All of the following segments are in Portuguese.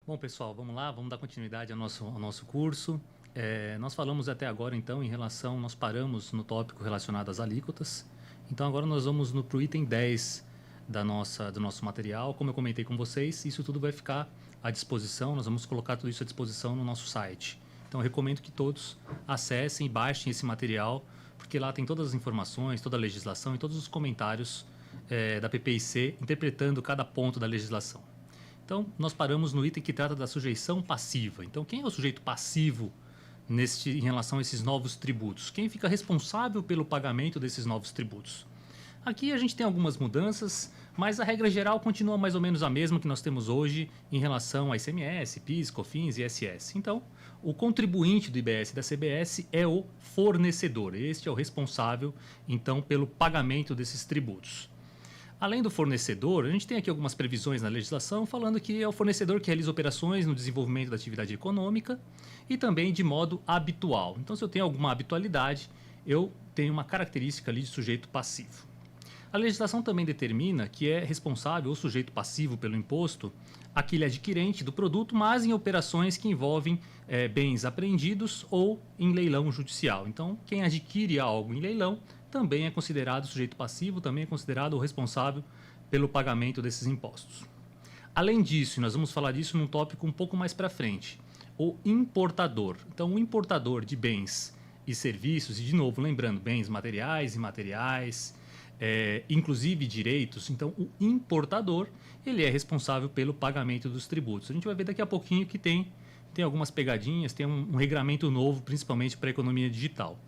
Bom, pessoal, vamos lá, vamos dar continuidade ao nosso curso. Nós falamos até agora, então, nós paramos no tópico relacionado às alíquotas. Então, agora nós vamos pro item 10 do nosso material. Como eu comentei com vocês, isso tudo vai ficar à disposição, nós vamos colocar tudo isso à disposição no nosso site. Então, eu recomendo que todos acessem e baixem esse material, porque lá tem todas as informações, toda a legislação e todos os comentários da PPIC, interpretando cada ponto da legislação. Então, nós paramos no item que trata da sujeição passiva. Então, quem é o sujeito passivo em relação a esses novos tributos? Quem fica responsável pelo pagamento desses novos tributos? Aqui a gente tem algumas mudanças, mas a regra geral continua mais ou menos a mesma que nós temos hoje em relação a ICMS, PIS, COFINS e ISS. Então, o contribuinte do IBS e da CBS é o fornecedor. Este é o responsável, então, pelo pagamento desses tributos. Além do fornecedor, a gente tem aqui algumas previsões na legislação falando que é o fornecedor que realiza operações no desenvolvimento da atividade econômica e também de modo habitual. Então, se eu tenho alguma habitualidade, eu tenho uma característica ali de sujeito passivo. A legislação também determina que é responsável o sujeito passivo pelo imposto aquele adquirente do produto, mas em operações que envolvem bens apreendidos ou em leilão judicial. Então, quem adquire algo em leilão também é considerado sujeito passivo, também é considerado o responsável pelo pagamento desses impostos. Além disso, e nós vamos falar disso num tópico um pouco mais para frente, o importador. Então, o importador de bens e serviços, e de novo, lembrando, bens materiais e imateriais, inclusive direitos. Então, o importador, ele é responsável pelo pagamento dos tributos. A gente vai ver daqui a pouquinho que tem algumas pegadinhas, tem um regramento novo, principalmente para a economia digital.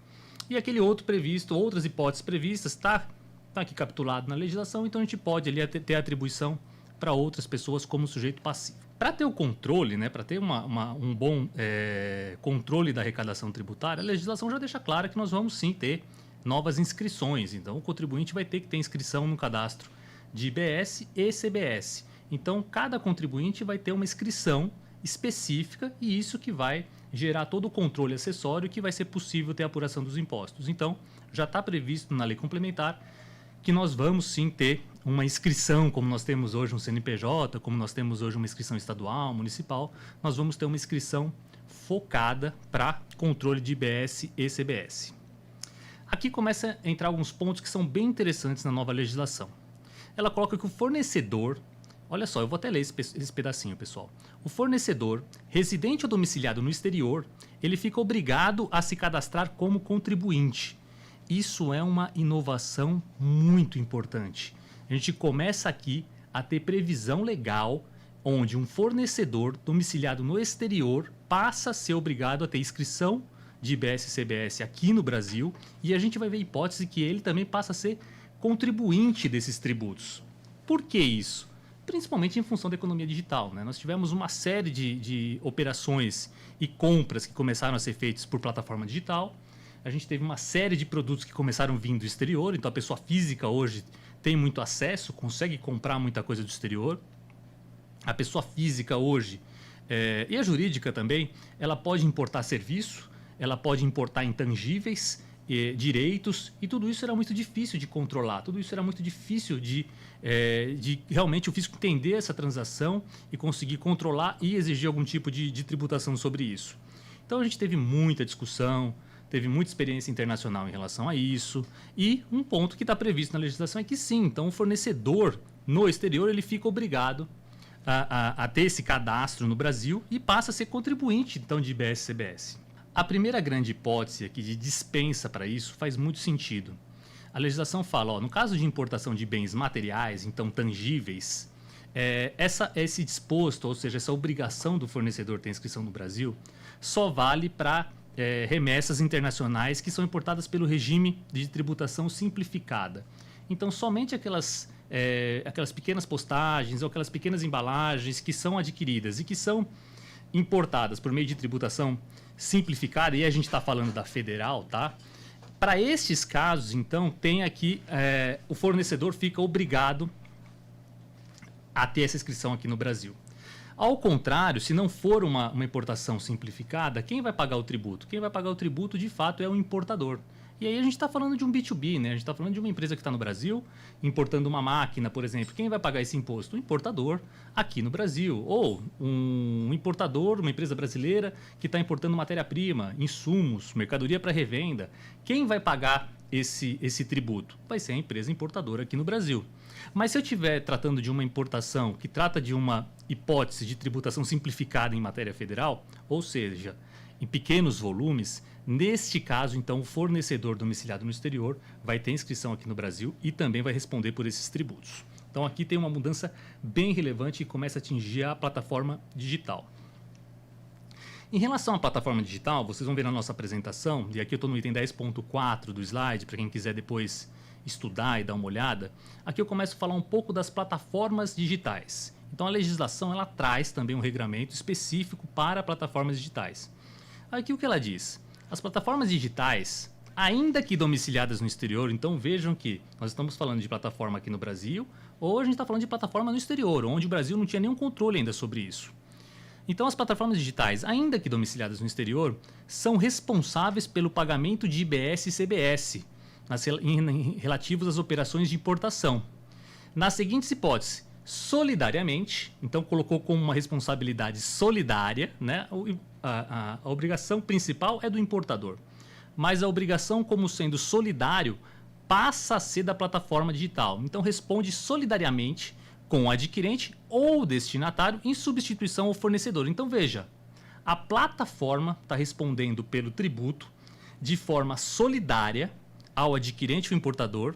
E aquele outro previsto, outras hipóteses previstas, está aqui capitulado na legislação, então a gente pode ali ter atribuição para outras pessoas como sujeito passivo. Para ter o controle, né, para ter um bom controle da arrecadação tributária, a legislação já deixa claro que nós vamos sim ter novas inscrições. Então, o contribuinte vai ter que ter inscrição no cadastro de IBS e CBS. Então, cada contribuinte vai ter uma inscrição específica e isso que vai gerar todo o controle acessório que vai ser possível ter a apuração dos impostos. Então, já está previsto na lei complementar que nós vamos sim ter uma inscrição, como nós temos hoje um CNPJ, como nós temos hoje uma inscrição estadual, municipal, nós vamos ter uma inscrição focada para controle de IBS e CBS. Aqui começa a entrar alguns pontos que são bem interessantes na nova legislação. Ela coloca que o fornecedor, olha só, eu vou até ler esse pedacinho, pessoal. O fornecedor, residente ou domiciliado no exterior, ele fica obrigado a se cadastrar como contribuinte. Isso é uma inovação muito importante. A gente começa aqui a ter previsão legal onde um fornecedor domiciliado no exterior passa a ser obrigado a ter inscrição de IBS e CBS aqui no Brasil e a gente vai ver a hipótese que ele também passa a ser contribuinte desses tributos. Por que isso? Principalmente em função da economia digital, né? Nós tivemos uma série de operações e compras que começaram a ser feitas por plataforma digital. A gente teve uma série de produtos que começaram vindo do exterior, então a pessoa física hoje tem muito acesso, consegue comprar muita coisa do exterior. A pessoa física hoje, e a jurídica também, ela pode importar serviço, ela pode importar intangíveis, direitos, e tudo isso era muito difícil de controlar, tudo isso era muito difícil de realmente o fisco entender essa transação e conseguir controlar e exigir algum tipo de tributação sobre isso. Então a gente teve muita discussão, teve muita experiência internacional em relação a isso, e um ponto que está previsto na legislação é que sim, então o fornecedor no exterior ele fica obrigado a ter esse cadastro no Brasil e passa a ser contribuinte então de IBS e CBS. A primeira grande hipótese aqui de dispensa para isso faz muito sentido. A legislação fala, no caso de importação de bens materiais, então tangíveis, esse disposto, ou seja, essa obrigação do fornecedor ter inscrição no Brasil, só vale para remessas internacionais que são importadas pelo regime de tributação simplificada. Então, somente aquelas pequenas postagens ou aquelas pequenas embalagens que são adquiridas e que são importadas por meio de tributação simplificada, e a gente está falando da federal, tá? Para estes casos, então, tem aqui, o fornecedor fica obrigado a ter essa inscrição aqui no Brasil. Ao contrário, se não for uma importação simplificada, quem vai pagar o tributo? Quem vai pagar o tributo, de fato, é o importador. E aí a gente está falando de um B2B, né? A gente está falando de uma empresa que está no Brasil, importando uma máquina, por exemplo. Quem vai pagar esse imposto? O importador aqui no Brasil. Ou um importador, uma empresa brasileira que está importando matéria-prima, insumos, mercadoria para revenda. Quem vai pagar esse tributo? Vai ser a empresa importadora aqui no Brasil. Mas se eu estiver tratando de uma importação que trata de uma hipótese de tributação simplificada em matéria federal, ou seja, em pequenos volumes, neste caso, então, o fornecedor domiciliado no exterior vai ter inscrição aqui no Brasil e também vai responder por esses tributos. Então, aqui tem uma mudança bem relevante e começa a atingir a plataforma digital. Em relação à plataforma digital, vocês vão ver na nossa apresentação, e aqui eu estou no item 10.4 do slide, para quem quiser depois estudar e dar uma olhada, aqui eu começo a falar um pouco das plataformas digitais. Então, a legislação ela traz também um regramento específico para plataformas digitais. Aqui o que ela diz? As plataformas digitais, ainda que domiciliadas no exterior, então vejam que nós estamos falando de plataforma aqui no Brasil, ou a gente está falando de plataforma no exterior, onde o Brasil não tinha nenhum controle ainda sobre isso. Então, as plataformas digitais, ainda que domiciliadas no exterior, são responsáveis pelo pagamento de IBS e CBS, relativos às operações de importação. Nas seguintes hipóteses, solidariamente, então colocou como uma responsabilidade solidária, né? A obrigação principal é do importador, mas a obrigação como sendo solidário passa a ser da plataforma digital. Então responde solidariamente com o adquirente ou destinatário em substituição ao fornecedor. Então veja, a plataforma está respondendo pelo tributo de forma solidária ao adquirente ou importador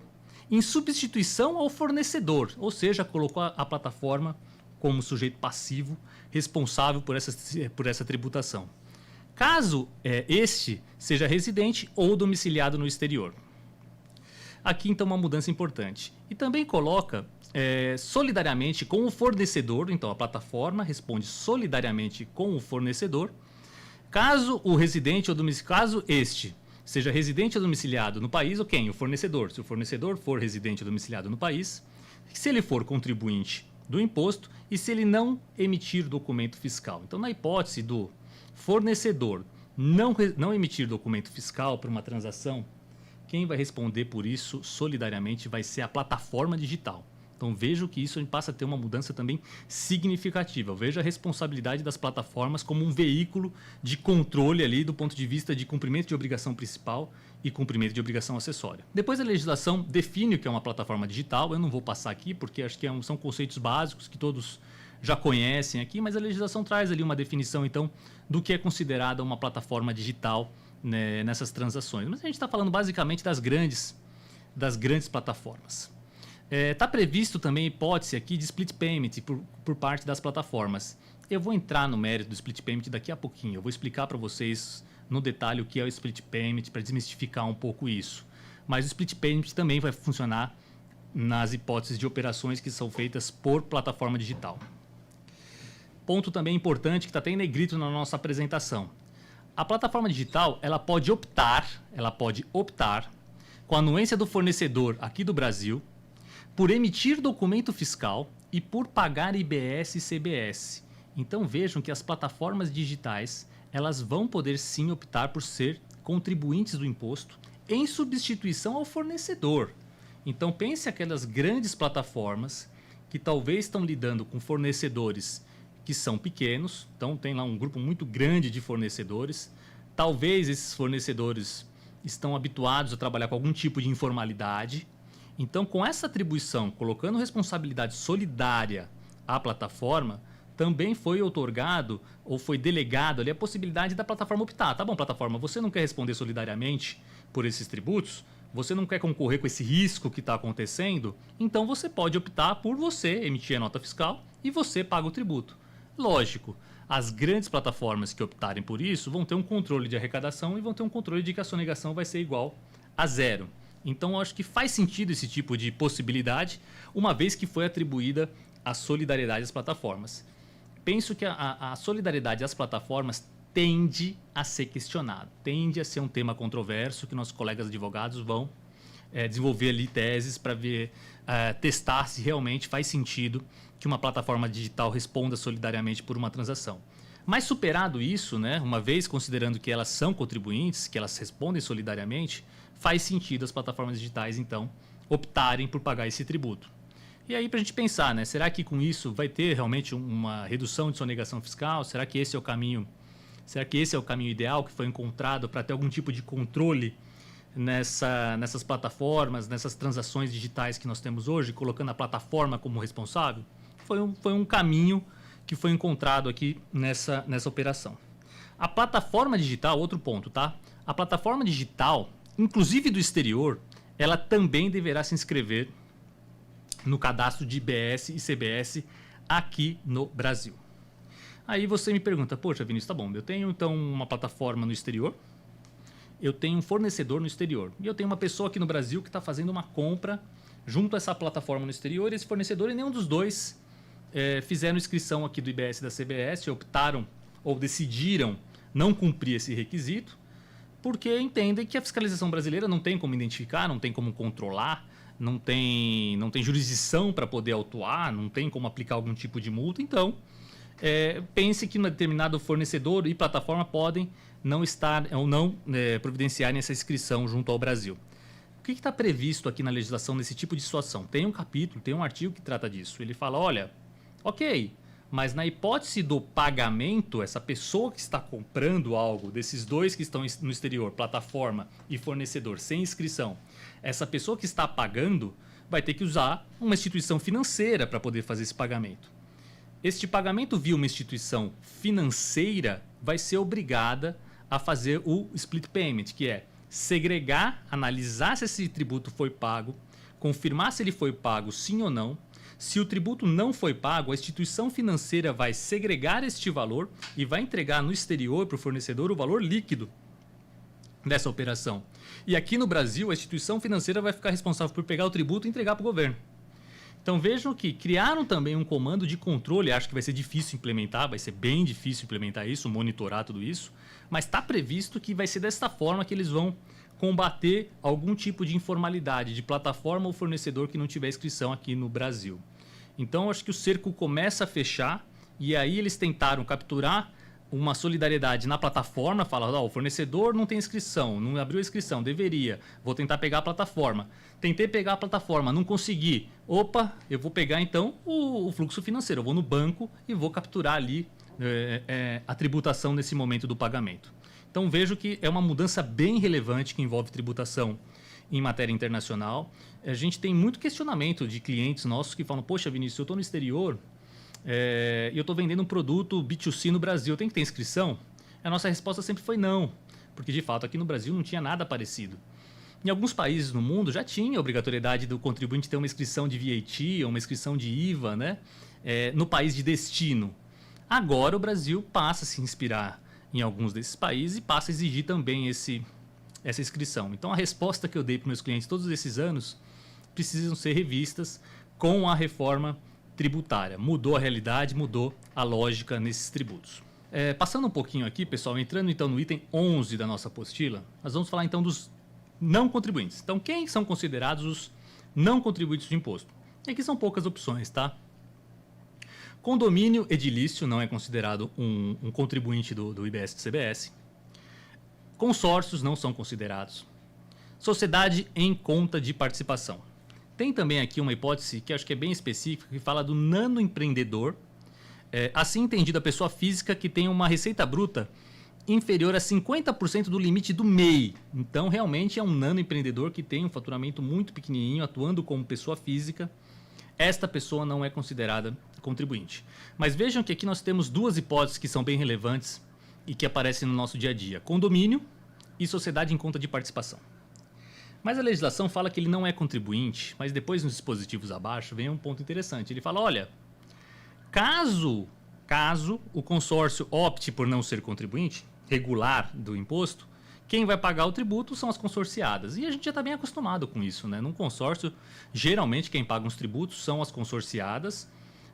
em substituição ao fornecedor, ou seja, colocou a plataforma como sujeito passivo responsável por essa tributação. Caso este seja residente ou domiciliado no exterior. Aqui, então, uma mudança importante. E também coloca solidariamente com o fornecedor, então a plataforma responde solidariamente com o fornecedor, caso o residente ou caso este seja residente ou domiciliado no país, ou quem? O fornecedor. Se o fornecedor for residente ou domiciliado no país, se ele for contribuinte do imposto e se ele não emitir documento fiscal. Então, na hipótese do fornecedor não emitir documento fiscal para uma transação, quem vai responder por isso solidariamente vai ser a plataforma digital. Então, vejo que isso passa a ter uma mudança também significativa. Eu vejo a responsabilidade das plataformas como um veículo de controle ali do ponto de vista de cumprimento de obrigação principal e cumprimento de obrigação acessória. Depois a legislação define o que é uma plataforma digital. Eu não vou passar aqui porque acho que são conceitos básicos que todos já conhecem aqui, mas a legislação traz ali uma definição, então, do que é considerada uma plataforma digital, né, nessas transações. Mas a gente está falando basicamente das grandes plataformas. Está previsto também a hipótese aqui de split payment por parte das plataformas. Eu vou entrar no mérito do split payment daqui a pouquinho. Eu vou explicar para vocês no detalhe o que é o split payment para desmistificar um pouco isso. Mas o split payment também vai funcionar nas hipóteses de operações que são feitas por plataforma digital. Ponto também importante que está até em negrito na nossa apresentação. A plataforma digital ela pode optar com a anuência do fornecedor aqui do Brasil por emitir documento fiscal e por pagar IBS e CBS. Então vejam que as plataformas digitais elas vão poder sim optar por ser contribuintes do imposto em substituição ao fornecedor. Então pense aquelas grandes plataformas que talvez estão lidando com fornecedores que são pequenos, então tem lá um grupo muito grande de fornecedores. Talvez esses fornecedores estão habituados a trabalhar com algum tipo de informalidade. Então, com essa atribuição, colocando responsabilidade solidária à plataforma, também foi outorgado ou foi delegado ali a possibilidade da plataforma optar. Tá bom, plataforma, você não quer responder solidariamente por esses tributos? Você não quer concorrer com esse risco que está acontecendo? Então, você pode optar por você emitir a nota fiscal e você paga o tributo. Lógico, as grandes plataformas que optarem por isso vão ter um controle de arrecadação e vão ter um controle de que a sonegação vai ser igual a zero. Então, eu acho que faz sentido esse tipo de possibilidade, uma vez que foi atribuída a solidariedade às plataformas. Penso que a solidariedade às plataformas tende a ser questionado, tende a ser um tema controverso que nossos colegas advogados vão desenvolver ali teses para ver, testar se realmente faz sentido que uma plataforma digital responda solidariamente por uma transação. Mas superado isso, né, uma vez considerando que elas são contribuintes, que elas respondem solidariamente, faz sentido as plataformas digitais, então, optarem por pagar esse tributo. E aí, para a gente pensar, né, será que com isso vai ter realmente uma redução de sonegação fiscal? Será que esse é o caminho? Será que esse é o caminho ideal que foi encontrado para ter algum tipo de controle nessas plataformas, nessas transações digitais que nós temos hoje, colocando a plataforma como responsável? Foi um caminho que foi encontrado aqui nessa operação. A plataforma digital, outro ponto, tá? A plataforma digital, inclusive do exterior, ela também deverá se inscrever no cadastro de IBS e CBS aqui no Brasil. Aí você me pergunta, poxa, Vinícius, tá bom, eu tenho então uma plataforma no exterior, eu tenho um fornecedor no exterior e eu tenho uma pessoa aqui no Brasil que está fazendo uma compra junto a essa plataforma no exterior e esse fornecedor e nenhum dos dois fizeram inscrição aqui do IBS e da CBS, optaram ou decidiram não cumprir esse requisito porque entendem que a fiscalização brasileira não tem como identificar, não tem como controlar, não tem jurisdição para poder autuar, não tem como aplicar algum tipo de multa. Então, pense que um determinado fornecedor e plataforma podem não estar ou não providenciarem essa inscrição junto ao Brasil. O que está previsto aqui na legislação nesse tipo de situação? Tem um capítulo, tem um artigo que trata disso. Ele fala, olha, ok, mas na hipótese do pagamento, essa pessoa que está comprando algo, desses dois que estão no exterior, plataforma e fornecedor, sem inscrição, essa pessoa que está pagando vai ter que usar uma instituição financeira para poder fazer esse pagamento. Este pagamento via uma instituição financeira vai ser obrigada a fazer o split payment, que é segregar, analisar se esse tributo foi pago, confirmar se ele foi pago sim ou não. Se o tributo não foi pago, a instituição financeira vai segregar este valor e vai entregar no exterior para o fornecedor o valor líquido dessa operação. E aqui no Brasil, a instituição financeira vai ficar responsável por pegar o tributo e entregar para o governo. Então vejam que criaram também um comando de controle, acho que vai ser difícil implementar, vai ser bem difícil implementar isso, monitorar tudo isso, mas está previsto que vai ser desta forma que eles vão combater algum tipo de informalidade de plataforma ou fornecedor que não tiver inscrição aqui no Brasil. Então acho que o cerco começa a fechar e aí eles tentaram capturar uma solidariedade na plataforma, fala, o fornecedor não tem inscrição, não abriu a inscrição, deveria, vou tentar pegar a plataforma. Tentei pegar a plataforma, não consegui. Opa, eu vou pegar então o fluxo financeiro, eu vou no banco e vou capturar ali a tributação nesse momento do pagamento. Então vejo que é uma mudança bem relevante que envolve tributação em matéria internacional. A gente tem muito questionamento de clientes nossos que falam, poxa Vinícius, eu estou no exterior, e eu estou vendendo um produto B2C no Brasil, tem que ter inscrição? A nossa resposta sempre foi não, porque de fato aqui no Brasil não tinha nada parecido. Em alguns países no mundo já tinha a obrigatoriedade do contribuinte ter uma inscrição de VAT ou uma inscrição de IVA, né? No país de destino. Agora o Brasil passa a se inspirar em alguns desses países e passa a exigir também essa inscrição. Então a resposta que eu dei para meus clientes todos esses anos precisam ser revistas com a reforma tributária. Mudou a realidade, mudou a lógica nesses tributos. Passando um pouquinho aqui, pessoal, entrando então no item 11 da nossa apostila, nós vamos falar então dos não contribuintes. Então, quem são considerados os não contribuintes de imposto? E aqui são poucas opções, tá? Condomínio edilício não é considerado um contribuinte do IBS e do CBS. Consórcios não são considerados. Sociedade em conta de participação. Tem também aqui uma hipótese que acho que é bem específica, que fala do nanoempreendedor, assim entendido a pessoa física que tem uma receita bruta inferior a 50% do limite do MEI. Então, realmente é um nanoempreendedor que tem um faturamento muito pequenininho, atuando como pessoa física. Esta pessoa não é considerada contribuinte. Mas vejam que aqui nós temos duas hipóteses que são bem relevantes e que aparecem no nosso dia a dia. Condomínio e sociedade em conta de participação. Mas a legislação fala que ele não é contribuinte, mas depois nos dispositivos abaixo vem um ponto interessante. Ele fala, olha, caso o consórcio opte por não ser contribuinte, regular do imposto, quem vai pagar o tributo são as consorciadas. E a gente já está bem acostumado com isso, né? Num consórcio, geralmente quem paga os tributos são as consorciadas,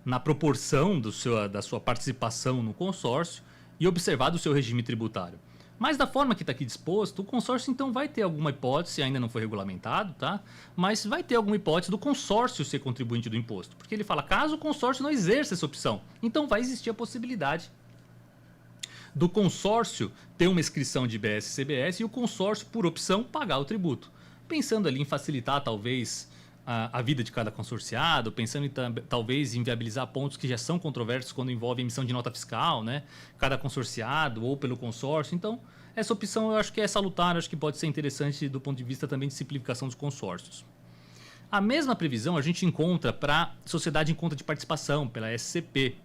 na proporção da sua participação no consórcio e observado o seu regime tributário. Mas da forma que está aqui disposto, o consórcio então vai ter alguma hipótese, ainda não foi regulamentado, tá? Mas vai ter alguma hipótese do consórcio ser contribuinte do imposto. Porque ele fala, caso o consórcio não exerça essa opção, então vai existir a possibilidade do consórcio ter uma inscrição de IBS e CBS e o consórcio, por opção, pagar o tributo. Pensando ali em facilitar, talvez, a vida de cada consorciado, pensando em talvez em viabilizar pontos que já são controversos quando envolve emissão de nota fiscal, né? Cada consorciado ou pelo consórcio. Então, essa opção eu acho que é salutar, acho que pode ser interessante do ponto de vista também de simplificação dos consórcios. A mesma previsão a gente encontra para sociedade em conta de participação, pela SCP.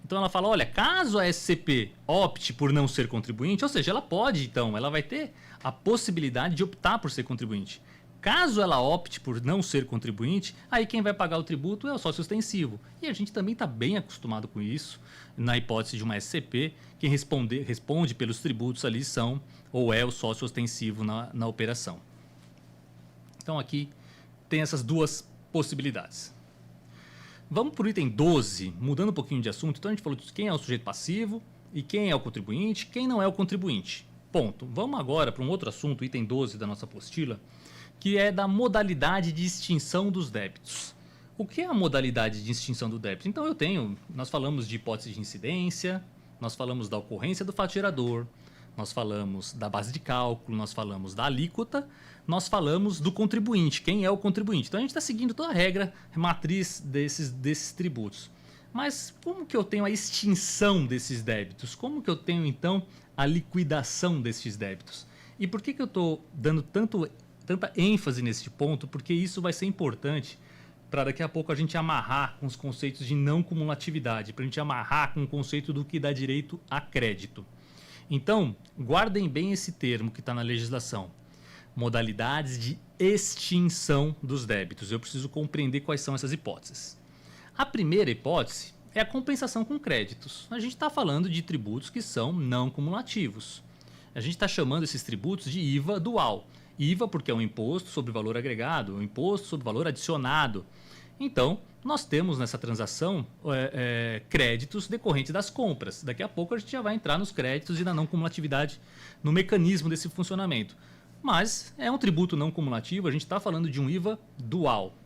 Então ela fala, olha, caso a SCP opte por não ser contribuinte, ou seja, ela pode então, ela vai ter a possibilidade de optar por ser contribuinte. Caso ela opte por não ser contribuinte, aí quem vai pagar o tributo é o sócio ostensivo. E a gente também está bem acostumado com isso. Na hipótese de uma SCP, quem responde pelos tributos ali são ou é o sócio ostensivo na operação. Então aqui tem essas duas possibilidades. Vamos para o item 12, mudando um pouquinho de assunto. Então a gente falou de quem é o sujeito passivo e quem é o contribuinte, quem não é o contribuinte. Ponto. Vamos agora para um outro assunto, item 12 da nossa apostila, que é da modalidade de extinção dos débitos. O que é a modalidade de extinção do débito? Então nós falamos de hipótese de incidência, nós falamos da ocorrência do fato gerador, nós falamos da base de cálculo, nós falamos da alíquota, nós falamos do contribuinte, quem é o contribuinte. Então a gente está seguindo toda a regra matriz desses tributos. Mas como que eu tenho a extinção desses débitos? Como que eu tenho então a liquidação desses débitos? E por que eu estou dando tanta ênfase nesse ponto? Porque isso vai ser importante para daqui a pouco a gente amarrar com os conceitos de não cumulatividade, para a gente amarrar com o conceito do que dá direito a crédito. Então, guardem bem esse termo que está na legislação. Modalidades de extinção dos débitos. Eu preciso compreender quais são essas hipóteses. A primeira hipótese é a compensação com créditos. A gente está falando de tributos que são não cumulativos. A gente está chamando esses tributos de IVA dual. IVA porque é um imposto sobre valor agregado, um imposto sobre valor adicionado. Então, nós temos nessa transação créditos decorrentes das compras. Daqui a pouco a gente já vai entrar nos créditos e na não cumulatividade, no mecanismo desse funcionamento. Mas é um tributo não cumulativo, a gente está falando de um IVA dual.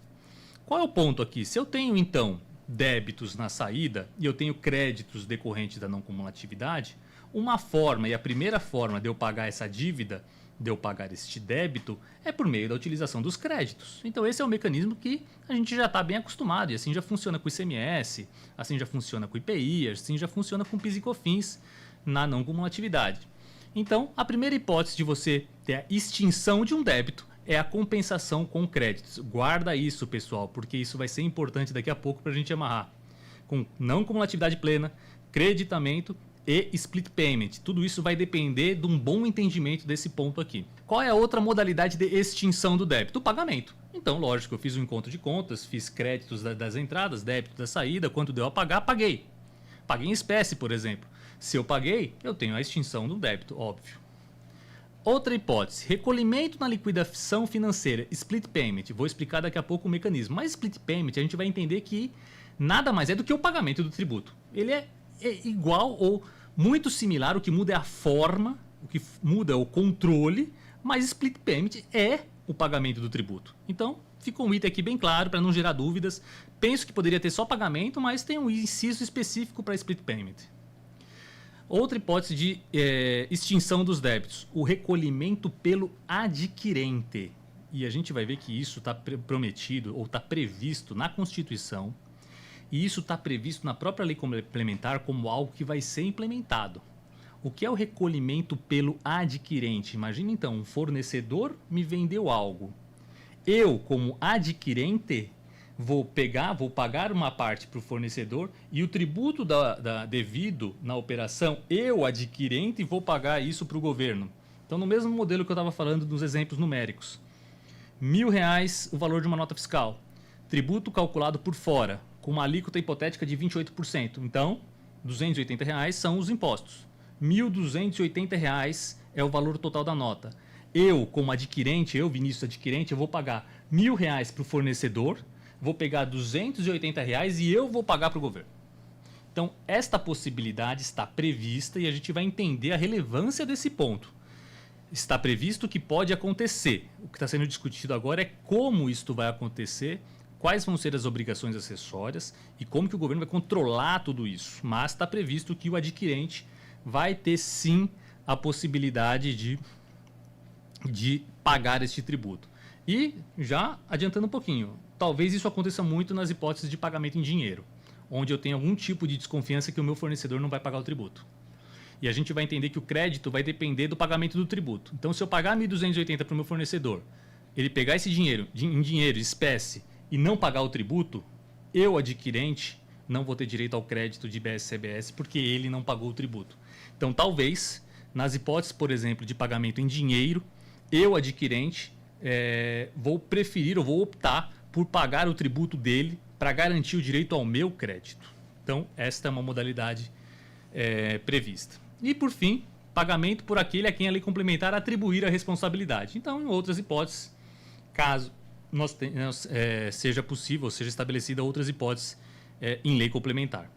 Qual é o ponto aqui? Se eu tenho, então, débitos na saída e eu tenho créditos decorrentes da não cumulatividade, uma forma, e a primeira forma de eu pagar essa dívida, de eu pagar este débito, é por meio da utilização dos créditos. Então esse é um mecanismo que a gente já está bem acostumado, e assim já funciona com o ICMS, assim já funciona com o IPI, assim já funciona com o PIS e COFINS na não cumulatividade. Então, a primeira hipótese de você ter a extinção de um débito é a compensação com créditos. Guarda isso, pessoal, porque isso vai ser importante daqui a pouco para a gente amarrar. Com não cumulatividade plena, creditamento e split payment. Tudo isso vai depender de um bom entendimento desse ponto aqui. Qual é a outra modalidade de extinção do débito? O pagamento. Então, lógico, eu fiz um encontro de contas, fiz créditos das entradas, débito da saída, quanto deu a pagar, paguei. Paguei em espécie, por exemplo. Se eu paguei, eu tenho a extinção do débito, óbvio. Outra hipótese, recolhimento na liquidação financeira, split payment. Vou explicar daqui a pouco o mecanismo. Mas split payment a gente vai entender que nada mais é do que o pagamento do tributo. Ele é igual ou muito similar, o que muda é a forma, o que muda é o controle, mas split payment é o pagamento do tributo. Então, fica um item aqui bem claro para não gerar dúvidas. Penso que poderia ter só pagamento, mas tem um inciso específico para split payment. Outra hipótese de extinção dos débitos, o recolhimento pelo adquirente. E a gente vai ver que isso está prometido ou está previsto na Constituição, e isso está previsto na própria lei complementar como algo que vai ser implementado. O que é o recolhimento pelo adquirente? Imagina então, um fornecedor me vendeu algo. Eu, como adquirente, vou pagar uma parte para o fornecedor e o tributo devido na operação, eu, adquirente, vou pagar isso para o governo. Então, no mesmo modelo que eu estava falando dos exemplos numéricos. R$1.000 o valor de uma nota fiscal. Tributo calculado por fora, com uma alíquota hipotética de 28%. Então, R$280 são os impostos. R$1.280 é o valor total da nota. Eu, como adquirente, Vinícius adquirente, eu vou pagar R$1.000 para o fornecedor, vou pegar R$280 e eu vou pagar para o governo. Então, esta possibilidade está prevista e a gente vai entender a relevância desse ponto. Está previsto que pode acontecer. O que está sendo discutido agora é como isto vai acontecer, quais vão ser as obrigações acessórias e como que o governo vai controlar tudo isso. Mas está previsto que o adquirente vai ter sim a possibilidade de pagar este tributo. E já adiantando um pouquinho, talvez isso aconteça muito nas hipóteses de pagamento em dinheiro, onde eu tenho algum tipo de desconfiança que o meu fornecedor não vai pagar o tributo. E a gente vai entender que o crédito vai depender do pagamento do tributo. Então, se eu pagar 1.280 para o meu fornecedor, ele pegar esse dinheiro em dinheiro, espécie, e não pagar o tributo, eu, adquirente, não vou ter direito ao crédito de IBS-CBS porque ele não pagou o tributo. Então, talvez, nas hipóteses, por exemplo, de pagamento em dinheiro, eu, adquirente, vou preferir ou vou optar por pagar o tributo dele para garantir o direito ao meu crédito. Então, esta é uma modalidade prevista. E, por fim, pagamento por aquele a quem a lei complementar atribuir a responsabilidade. Então, em outras hipóteses, caso seja possível, seja estabelecida outras hipóteses em lei complementar.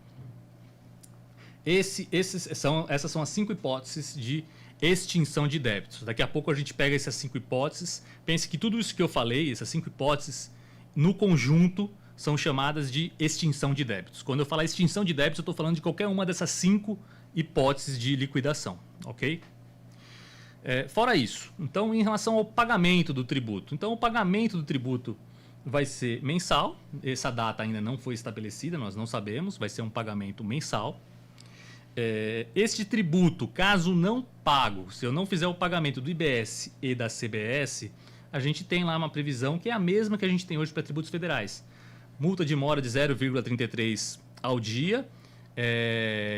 Essas são as 5 hipóteses de extinção de débitos. Daqui a pouco a gente pega essas 5 hipóteses. Pense que tudo isso que eu falei, essas 5 hipóteses, no conjunto, são chamadas de extinção de débitos. Quando eu falar extinção de débitos, eu estou falando de qualquer uma dessas 5 hipóteses de liquidação, ok? Fora isso, então, em relação ao pagamento do tributo. Então, o pagamento do tributo vai ser mensal. Essa data ainda não foi estabelecida, nós não sabemos. Vai ser um pagamento mensal. Este tributo, caso não pago, se eu não fizer o pagamento do IBS e da CBS, a gente tem lá uma previsão que é a mesma que a gente tem hoje para tributos federais. Multa de mora de 0,33 ao dia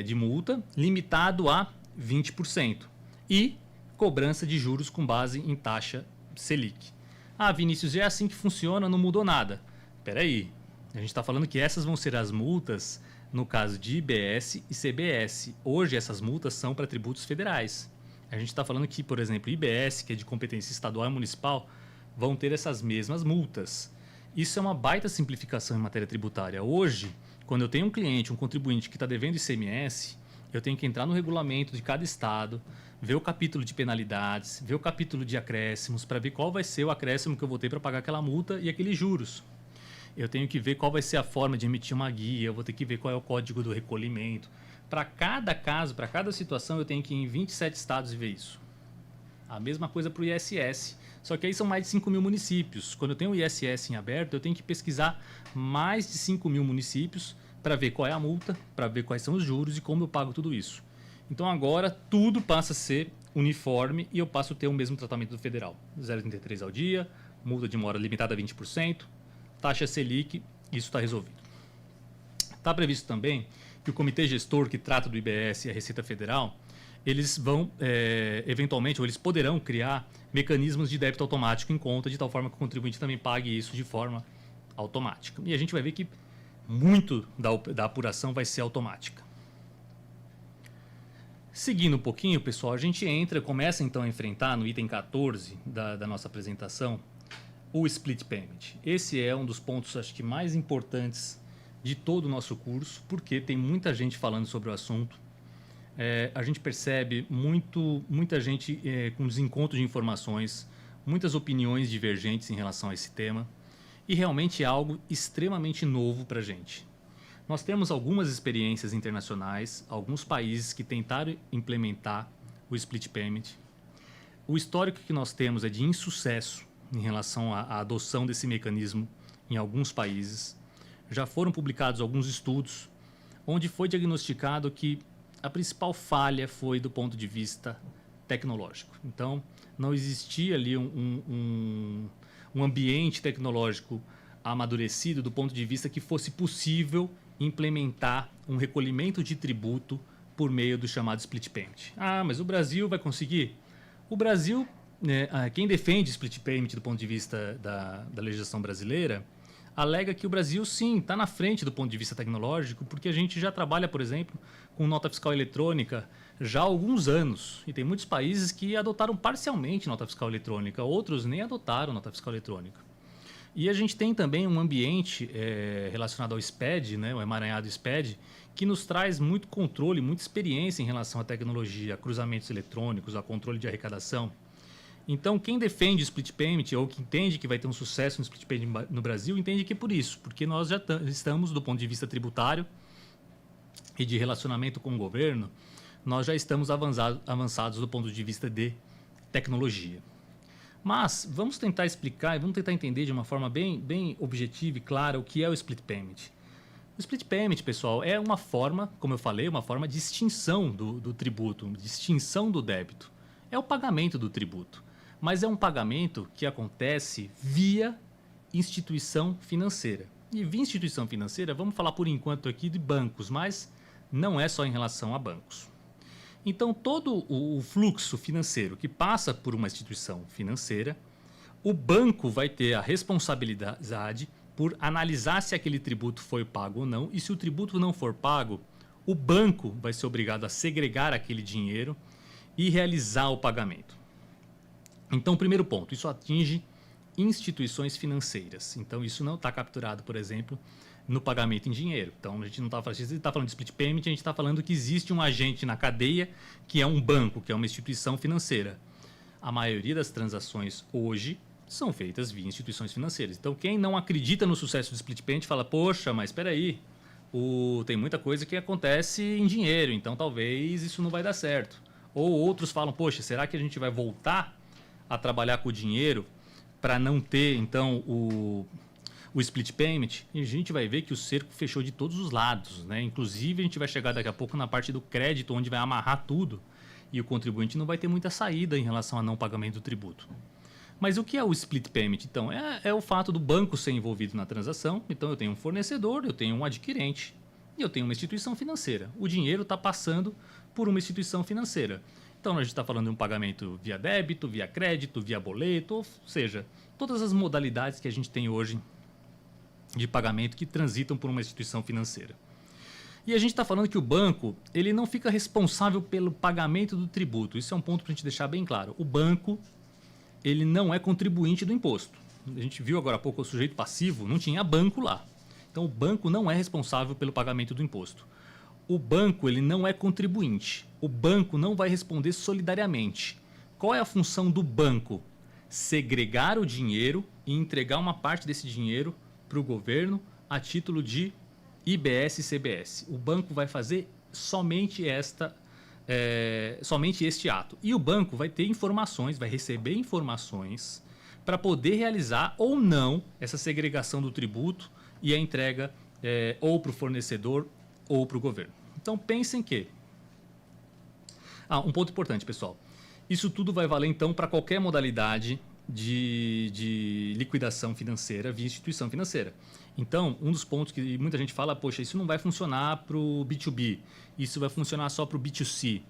de multa, limitado a 20%. E cobrança de juros com base em taxa Selic. Ah, Vinícius, é assim que funciona, não mudou nada. Espera aí, a gente está falando que essas vão ser as multas no caso de IBS e CBS. Hoje essas multas são para tributos federais. A gente está falando que, por exemplo, IBS, que é de competência estadual e municipal, vão ter essas mesmas multas. Isso é uma baita simplificação em matéria tributária. Hoje, quando eu tenho um cliente, um contribuinte que está devendo ICMS, eu tenho que entrar no regulamento de cada estado, ver o capítulo de penalidades, ver o capítulo de acréscimos, para ver qual vai ser o acréscimo que eu vou ter para pagar aquela multa e aqueles juros. Eu tenho que ver qual vai ser a forma de emitir uma guia, eu vou ter que ver qual é o código do recolhimento. Para cada caso, para cada situação, eu tenho que ir em 27 estados e ver isso. A mesma coisa para o ISS. Só que aí são mais de 5 mil municípios. Quando eu tenho o ISS em aberto, eu tenho que pesquisar mais de 5 mil municípios para ver qual é a multa, para ver quais são os juros e como eu pago tudo isso. Então agora tudo passa a ser uniforme e eu passo a ter o mesmo tratamento do federal. 0,33 ao dia, multa de mora limitada a 20%, taxa Selic, isso está resolvido. Está previsto também que o comitê gestor que trata do IBS e a Receita Federal, eles vão, eventualmente, ou eles poderão criar mecanismos de débito automático em conta, de tal forma que o contribuinte também pague isso de forma automática. E a gente vai ver que muito da apuração vai ser automática. Seguindo um pouquinho, pessoal, a gente começa então a enfrentar no item 14 da nossa apresentação o split payment. Esse é um dos pontos, acho que, mais importantes de todo o nosso curso, porque tem muita gente falando sobre o assunto. A gente percebe muita gente com desencontro de informações, muitas opiniões divergentes em relação a esse tema, e realmente é algo extremamente novo para a gente. Nós temos algumas experiências internacionais, alguns países que tentaram implementar o split payment. O histórico que nós temos é de insucesso em relação à adoção desse mecanismo em alguns países. Já foram publicados alguns estudos onde foi diagnosticado que a principal falha foi do ponto de vista tecnológico. Então, não existia ali um ambiente tecnológico amadurecido do ponto de vista que fosse possível implementar um recolhimento de tributo por meio do chamado split payment. Ah, mas o Brasil vai conseguir? O Brasil, quem defende split payment do ponto de vista da legislação brasileira, alega que o Brasil, sim, está na frente do ponto de vista tecnológico, porque a gente já trabalha, por exemplo, com nota fiscal eletrônica já há alguns anos. E tem muitos países que adotaram parcialmente nota fiscal eletrônica, outros nem adotaram nota fiscal eletrônica. E a gente tem também um ambiente relacionado ao SPED, o emaranhado SPED, que nos traz muito controle, muita experiência em relação à tecnologia, a cruzamentos eletrônicos, a controle de arrecadação. Então, quem defende o split payment ou que entende que vai ter um sucesso no split payment no Brasil, entende que é por isso, porque nós já estamos, do ponto de vista tributário e de relacionamento com o governo, nós já estamos avançados do ponto de vista de tecnologia. Mas vamos tentar explicar e vamos tentar entender de uma forma bem objetiva e clara o que é o split payment. O split payment, pessoal, é uma forma, como eu falei, uma forma de extinção do tributo, de extinção do débito. É o pagamento do tributo, mas é um pagamento que acontece via instituição financeira. E via instituição financeira, vamos falar por enquanto aqui de bancos, mas não é só em relação a bancos. Então, todo o fluxo financeiro que passa por uma instituição financeira, o banco vai ter a responsabilidade por analisar se aquele tributo foi pago ou não, e se o tributo não for pago, o banco vai ser obrigado a segregar aquele dinheiro e realizar o pagamento. Então, primeiro ponto, isso atinge instituições financeiras. Então, isso não está capturado, por exemplo, no pagamento em dinheiro. Então, a gente não está falando de split payment, a gente está falando que existe um agente na cadeia que é um banco, que é uma instituição financeira. A maioria das transações hoje são feitas via instituições financeiras. Então, quem não acredita no sucesso do split payment fala, poxa, mas espera aí, tem muita coisa que acontece em dinheiro, então talvez isso não vai dar certo. Ou outros falam, poxa, será que a gente vai voltar a trabalhar com o dinheiro para não ter, então, o split payment? E a gente vai ver que o cerco fechou de todos os lados, né? Inclusive, a gente vai chegar daqui a pouco na parte do crédito, onde vai amarrar tudo e o contribuinte não vai ter muita saída em relação a não pagamento do tributo. Mas o que é o split payment? Então, é o fato do banco ser envolvido na transação. Então, eu tenho um fornecedor, eu tenho um adquirente e eu tenho uma instituição financeira. O dinheiro está passando por uma instituição financeira. Então, a gente está falando de um pagamento via débito, via crédito, via boleto, ou seja, todas as modalidades que a gente tem hoje de pagamento que transitam por uma instituição financeira. E a gente está falando que o banco ele não fica responsável pelo pagamento do tributo. Isso é um ponto para a gente deixar bem claro. O banco ele não é contribuinte do imposto. A gente viu agora há pouco o sujeito passivo, não tinha banco lá. Então, o banco não é responsável pelo pagamento do imposto. O banco ele não é contribuinte. O banco não vai responder solidariamente. Qual é a função do banco? Segregar o dinheiro e entregar uma parte desse dinheiro para o governo a título de IBS e CBS. O banco vai fazer somente este ato. E o banco vai ter informações, vai receber informações para poder realizar ou não essa segregação do tributo e a entrega ou para o fornecedor ou para o governo. Então pensem que... um ponto importante, pessoal. Isso tudo vai valer então para qualquer modalidade de liquidação financeira via instituição financeira. Então, um dos pontos que muita gente fala, poxa, isso não vai funcionar para o B2B, isso vai funcionar só para o B2C.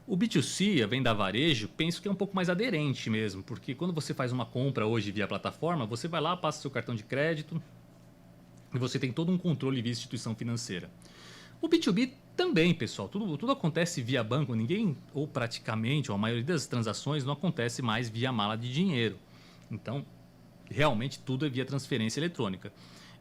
O B2C, a venda varejo, penso que é um pouco mais aderente mesmo, porque quando você faz uma compra hoje via plataforma, você vai lá, passa seu cartão de crédito e você tem todo um controle via instituição financeira. O B2B também, pessoal, tudo acontece via banco, ninguém, ou praticamente, ou a maioria das transações não acontece mais via mala de dinheiro. Então, realmente tudo é via transferência eletrônica.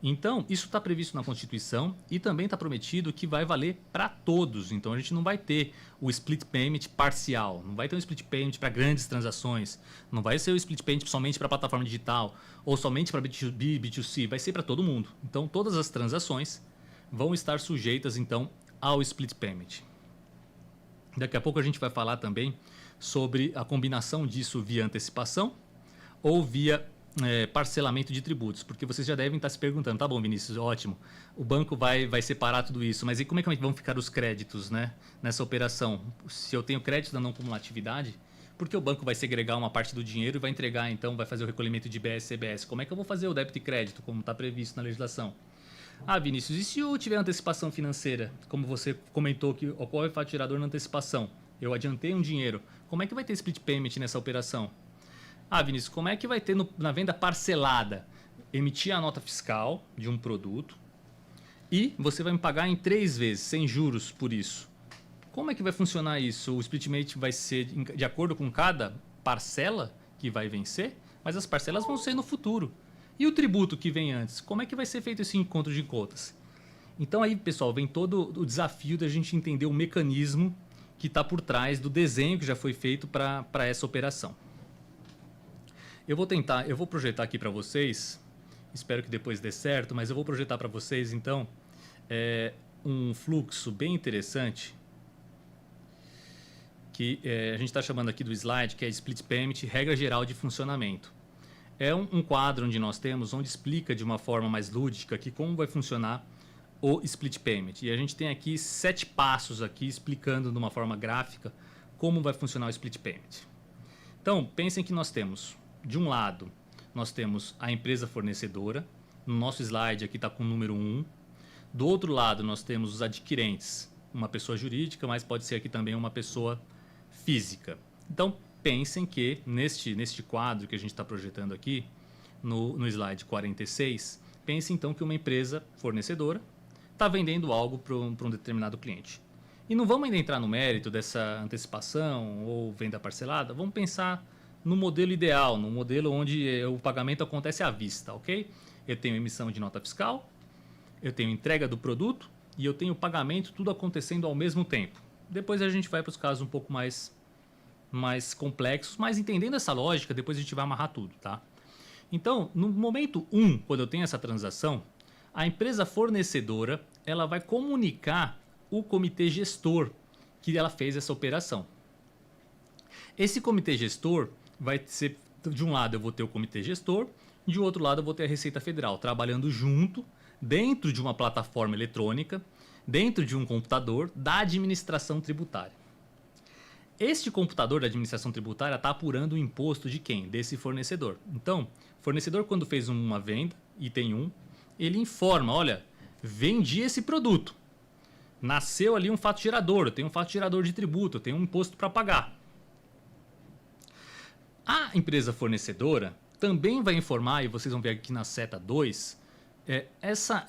Então, isso está previsto na Constituição e também está prometido que vai valer para todos. Então, a gente não vai ter o split payment parcial, não vai ter um split payment para grandes transações, não vai ser o split payment somente para a plataforma digital ou somente para B2B, B2C, vai ser para todo mundo. Então, todas as transações vão estar sujeitas, então, ao split payment. Daqui a pouco a gente vai falar também sobre a combinação disso via antecipação ou via parcelamento de tributos, porque vocês já devem estar se perguntando, tá bom, Vinícius, ótimo, o banco vai separar tudo isso, mas e como é que vão ficar os créditos, né, nessa operação? Se eu tenho crédito da não cumulatividade, por que o banco vai segregar uma parte do dinheiro e vai entregar, então, vai fazer o recolhimento de IBS e CBS? Como é que eu vou fazer o débito e crédito, como está previsto na legislação? Vinícius, e se eu tiver antecipação financeira, como você comentou que ocorre faturador na antecipação, eu adiantei um dinheiro, como é que vai ter split payment nessa operação? Vinícius, como é que vai ter na venda parcelada? Emitir a nota fiscal de um produto e você vai me pagar em 3 vezes, sem juros por isso. Como é que vai funcionar isso? O split payment vai ser de acordo com cada parcela que vai vencer, mas as parcelas vão ser no futuro. E o tributo que vem antes? Como é que vai ser feito esse encontro de contas? Então aí, pessoal, vem todo o desafio da gente entender o mecanismo que está por trás do desenho que já foi feito para essa operação. Eu vou projetar aqui para vocês, espero que depois dê certo, mas eu vou projetar para vocês, então, um fluxo bem interessante que a gente está chamando aqui do slide, que é Split Payment, regra geral de funcionamento. É um quadro onde nós temos, onde explica de uma forma mais lúdica aqui como vai funcionar o Split Payment. E a gente tem aqui 7 passos aqui explicando de uma forma gráfica como vai funcionar o Split Payment. Então, pensem que nós temos, de um lado, nós temos a empresa fornecedora. No nosso slide aqui está com o número 1. Do outro lado, nós temos os adquirentes, uma pessoa jurídica, mas pode ser aqui também uma pessoa física. Então, pensem que neste quadro que a gente está projetando aqui, no slide 46, pense então que uma empresa fornecedora está vendendo algo para um determinado cliente. E não vamos ainda entrar no mérito dessa antecipação ou venda parcelada, vamos pensar no modelo ideal, no modelo onde o pagamento acontece à vista, ok? Eu tenho emissão de nota fiscal, eu tenho entrega do produto e eu tenho pagamento, tudo acontecendo ao mesmo tempo. Depois a gente vai para os casos um pouco mais complexos, mas entendendo essa lógica, depois a gente vai amarrar tudo, tá? Então, no momento 1, quando eu tenho essa transação, a empresa fornecedora ela vai comunicar o comitê gestor que ela fez essa operação. Esse comitê gestor vai ser, de um lado eu vou ter o comitê gestor, de outro lado eu vou ter a Receita Federal, trabalhando junto, dentro de uma plataforma eletrônica, dentro de um computador da administração tributária. Este computador da administração tributária está apurando o imposto de quem? Desse fornecedor. Então, o fornecedor quando fez uma venda, item 1, ele informa, olha, vendi esse produto. Nasceu ali um fato gerador, eu tenho um fato gerador de tributo, eu tenho um imposto para pagar. A empresa fornecedora também vai informar, e vocês vão ver aqui na seta 2, essa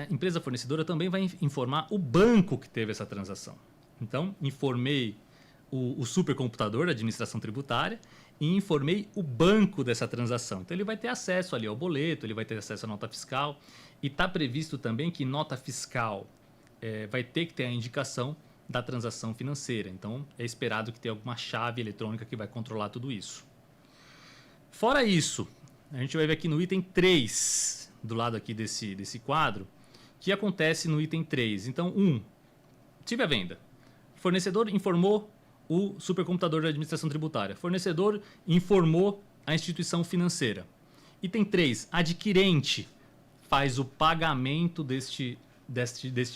empresa fornecedora também vai informar o banco que teve essa transação. Então, informei o supercomputador da administração tributária e informei o banco dessa transação. Então, ele vai ter acesso ali ao boleto, ele vai ter acesso à nota fiscal. E está previsto também que nota fiscal vai ter que ter a indicação da transação financeira. Então, é esperado que tenha alguma chave eletrônica que vai controlar tudo isso. Fora isso, a gente vai ver aqui no item 3, do lado aqui desse quadro, que acontece no item 3. Então, 1, tive a venda. Fornecedor informou o supercomputador da administração tributária. Fornecedor informou a instituição financeira. Item 3, adquirente faz o pagamento deste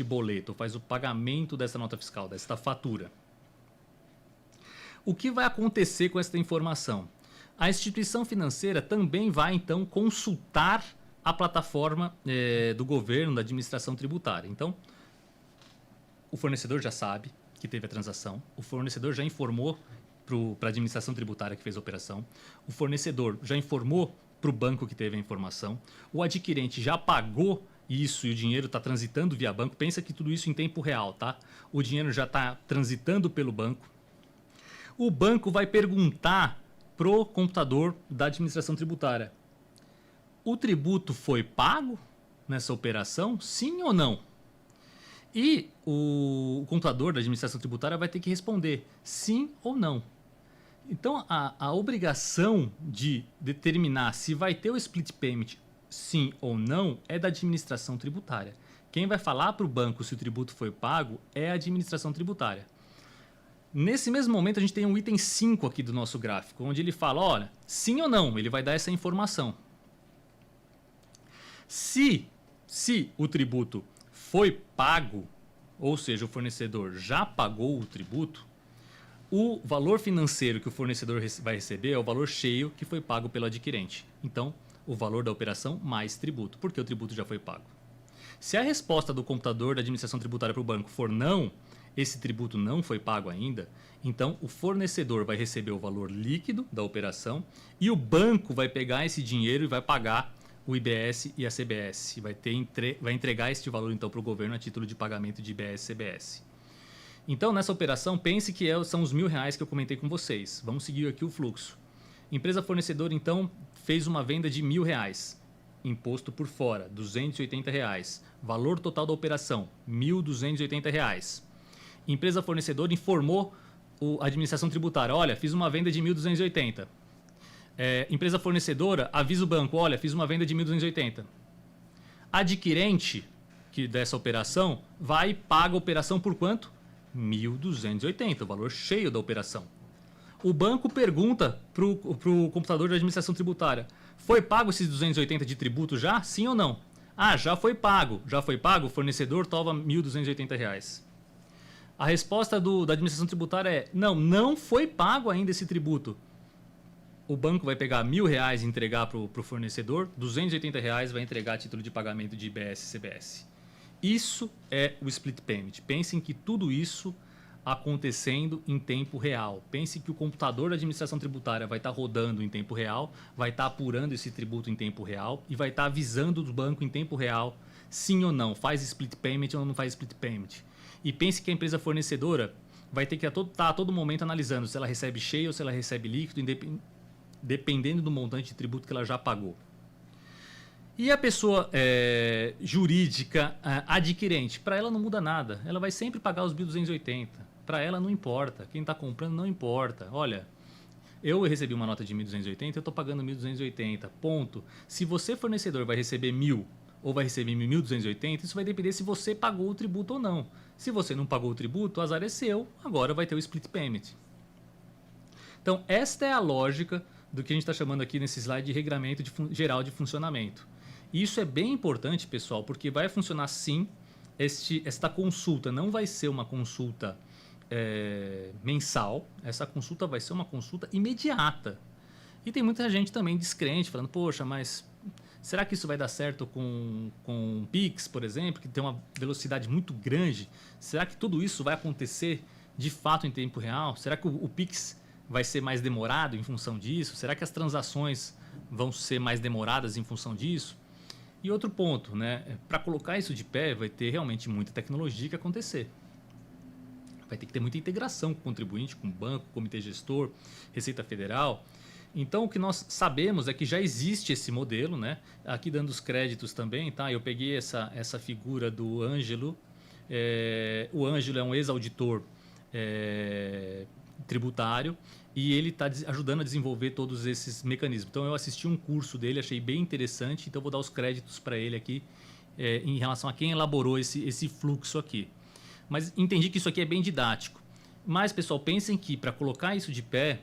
boleto, faz o pagamento dessa nota fiscal, desta fatura. O que vai acontecer com esta informação? A instituição financeira também vai, então, consultar a plataforma do governo, da administração tributária. Então, o fornecedor já sabe que teve a transação, o fornecedor já informou para a administração tributária que fez a operação, o fornecedor já informou para o banco que teve a informação, o adquirente já pagou isso e o dinheiro está transitando via banco. Pensa que tudo isso em tempo real, tá? O dinheiro já está transitando pelo banco. O banco vai perguntar pro computador da administração tributária: o tributo foi pago nessa operação? Sim ou não? E o computador da administração tributária vai ter que responder sim ou não. Então, a obrigação de determinar se vai ter o split payment sim ou não é da administração tributária. Quem vai falar para o banco se o tributo foi pago é a administração tributária. Nesse mesmo momento, a gente tem um item 5 aqui do nosso gráfico, onde ele fala, olha, sim ou não, ele vai dar essa informação. Se o tributo foi pago, ou seja, o fornecedor já pagou o tributo, o valor financeiro que o fornecedor vai receber é o valor cheio que foi pago pelo adquirente. Então, o valor da operação mais tributo, porque o tributo já foi pago. Se a resposta do computador da administração tributária para o banco for não, esse tributo não foi pago ainda, então o fornecedor vai receber o valor líquido da operação e o banco vai pegar esse dinheiro e vai pagar o IBS e a CBS. Vai entregar este valor então para o governo a título de pagamento de IBS e CBS. Então, nessa operação, pense que são os R$1.000 que eu comentei com vocês. Vamos seguir aqui o fluxo. Empresa fornecedora, então, fez uma venda de R$1.000. Imposto por fora, R$280. Valor total da operação, R$1.280. Empresa fornecedora informou a administração tributária, olha, fiz uma venda de R$1.280. Empresa fornecedora avisa o banco, olha, fiz uma venda de R$1.280. Adquirente dessa operação vai e paga a operação por quanto? 1.280, o valor cheio da operação. O banco pergunta para o computador de administração tributária: foi pago esses 280 de tributo já? Sim ou não? Ah, já foi pago. Já foi pago, o fornecedor toma R$ 1.280. A resposta da administração tributária é: não foi pago ainda esse tributo. O banco vai pegar R$ 1.000 e entregar para o fornecedor, R$ 280 vai entregar a título de pagamento de IBS e CBS. Isso é o split payment. Pensem que tudo isso acontecendo em tempo real. Pense que o computador da administração tributária vai estar rodando em tempo real, vai estar apurando esse tributo em tempo real e vai estar avisando do banco em tempo real sim ou não, faz split payment ou não faz split payment. E pense que a empresa fornecedora vai ter que estar a todo momento analisando se ela recebe cheio ou se ela recebe líquido, dependendo do montante de tributo que ela já pagou. E a pessoa jurídica adquirente, para ela não muda nada. Ela vai sempre pagar os 1.280. Para ela não importa. Quem está comprando não importa. Olha, eu recebi uma nota de 1.280, eu estou pagando 1.280. Ponto. Se você, fornecedor, vai receber 1.000 ou vai receber 1.280, isso vai depender se você pagou o tributo ou não. Se você não pagou o tributo, o azar é seu. Agora vai ter o split payment. Então, esta é a lógica do que a gente está chamando aqui nesse slide de regramento geral de funcionamento. E isso é bem importante, pessoal, porque vai funcionar sim. Esta consulta não vai ser uma consulta mensal, essa consulta vai ser uma consulta imediata. E tem muita gente também descrente, falando: poxa, mas será que isso vai dar certo com o Pix, por exemplo, que tem uma velocidade muito grande? Será que tudo isso vai acontecer de fato em tempo real? Será que o Pix vai ser mais demorado em função disso? Será que as transações vão ser mais demoradas em função disso? E outro ponto, né? Para colocar isso de pé, vai ter realmente muita tecnologia que acontecer. Vai ter que ter muita integração com o contribuinte, com o banco, comitê gestor, Receita Federal. Então, o que nós sabemos é que já existe esse modelo, né? Aqui dando os créditos também, tá? Eu peguei essa figura do Ângelo. O Ângelo é um ex-auditor tributário e ele está ajudando a desenvolver todos esses mecanismos. Então, eu assisti um curso dele, achei bem interessante, então vou dar os créditos para ele aqui em relação a quem elaborou esse fluxo aqui. Mas entendi que isso aqui é bem didático. Mas, pessoal, pensem que para colocar isso de pé,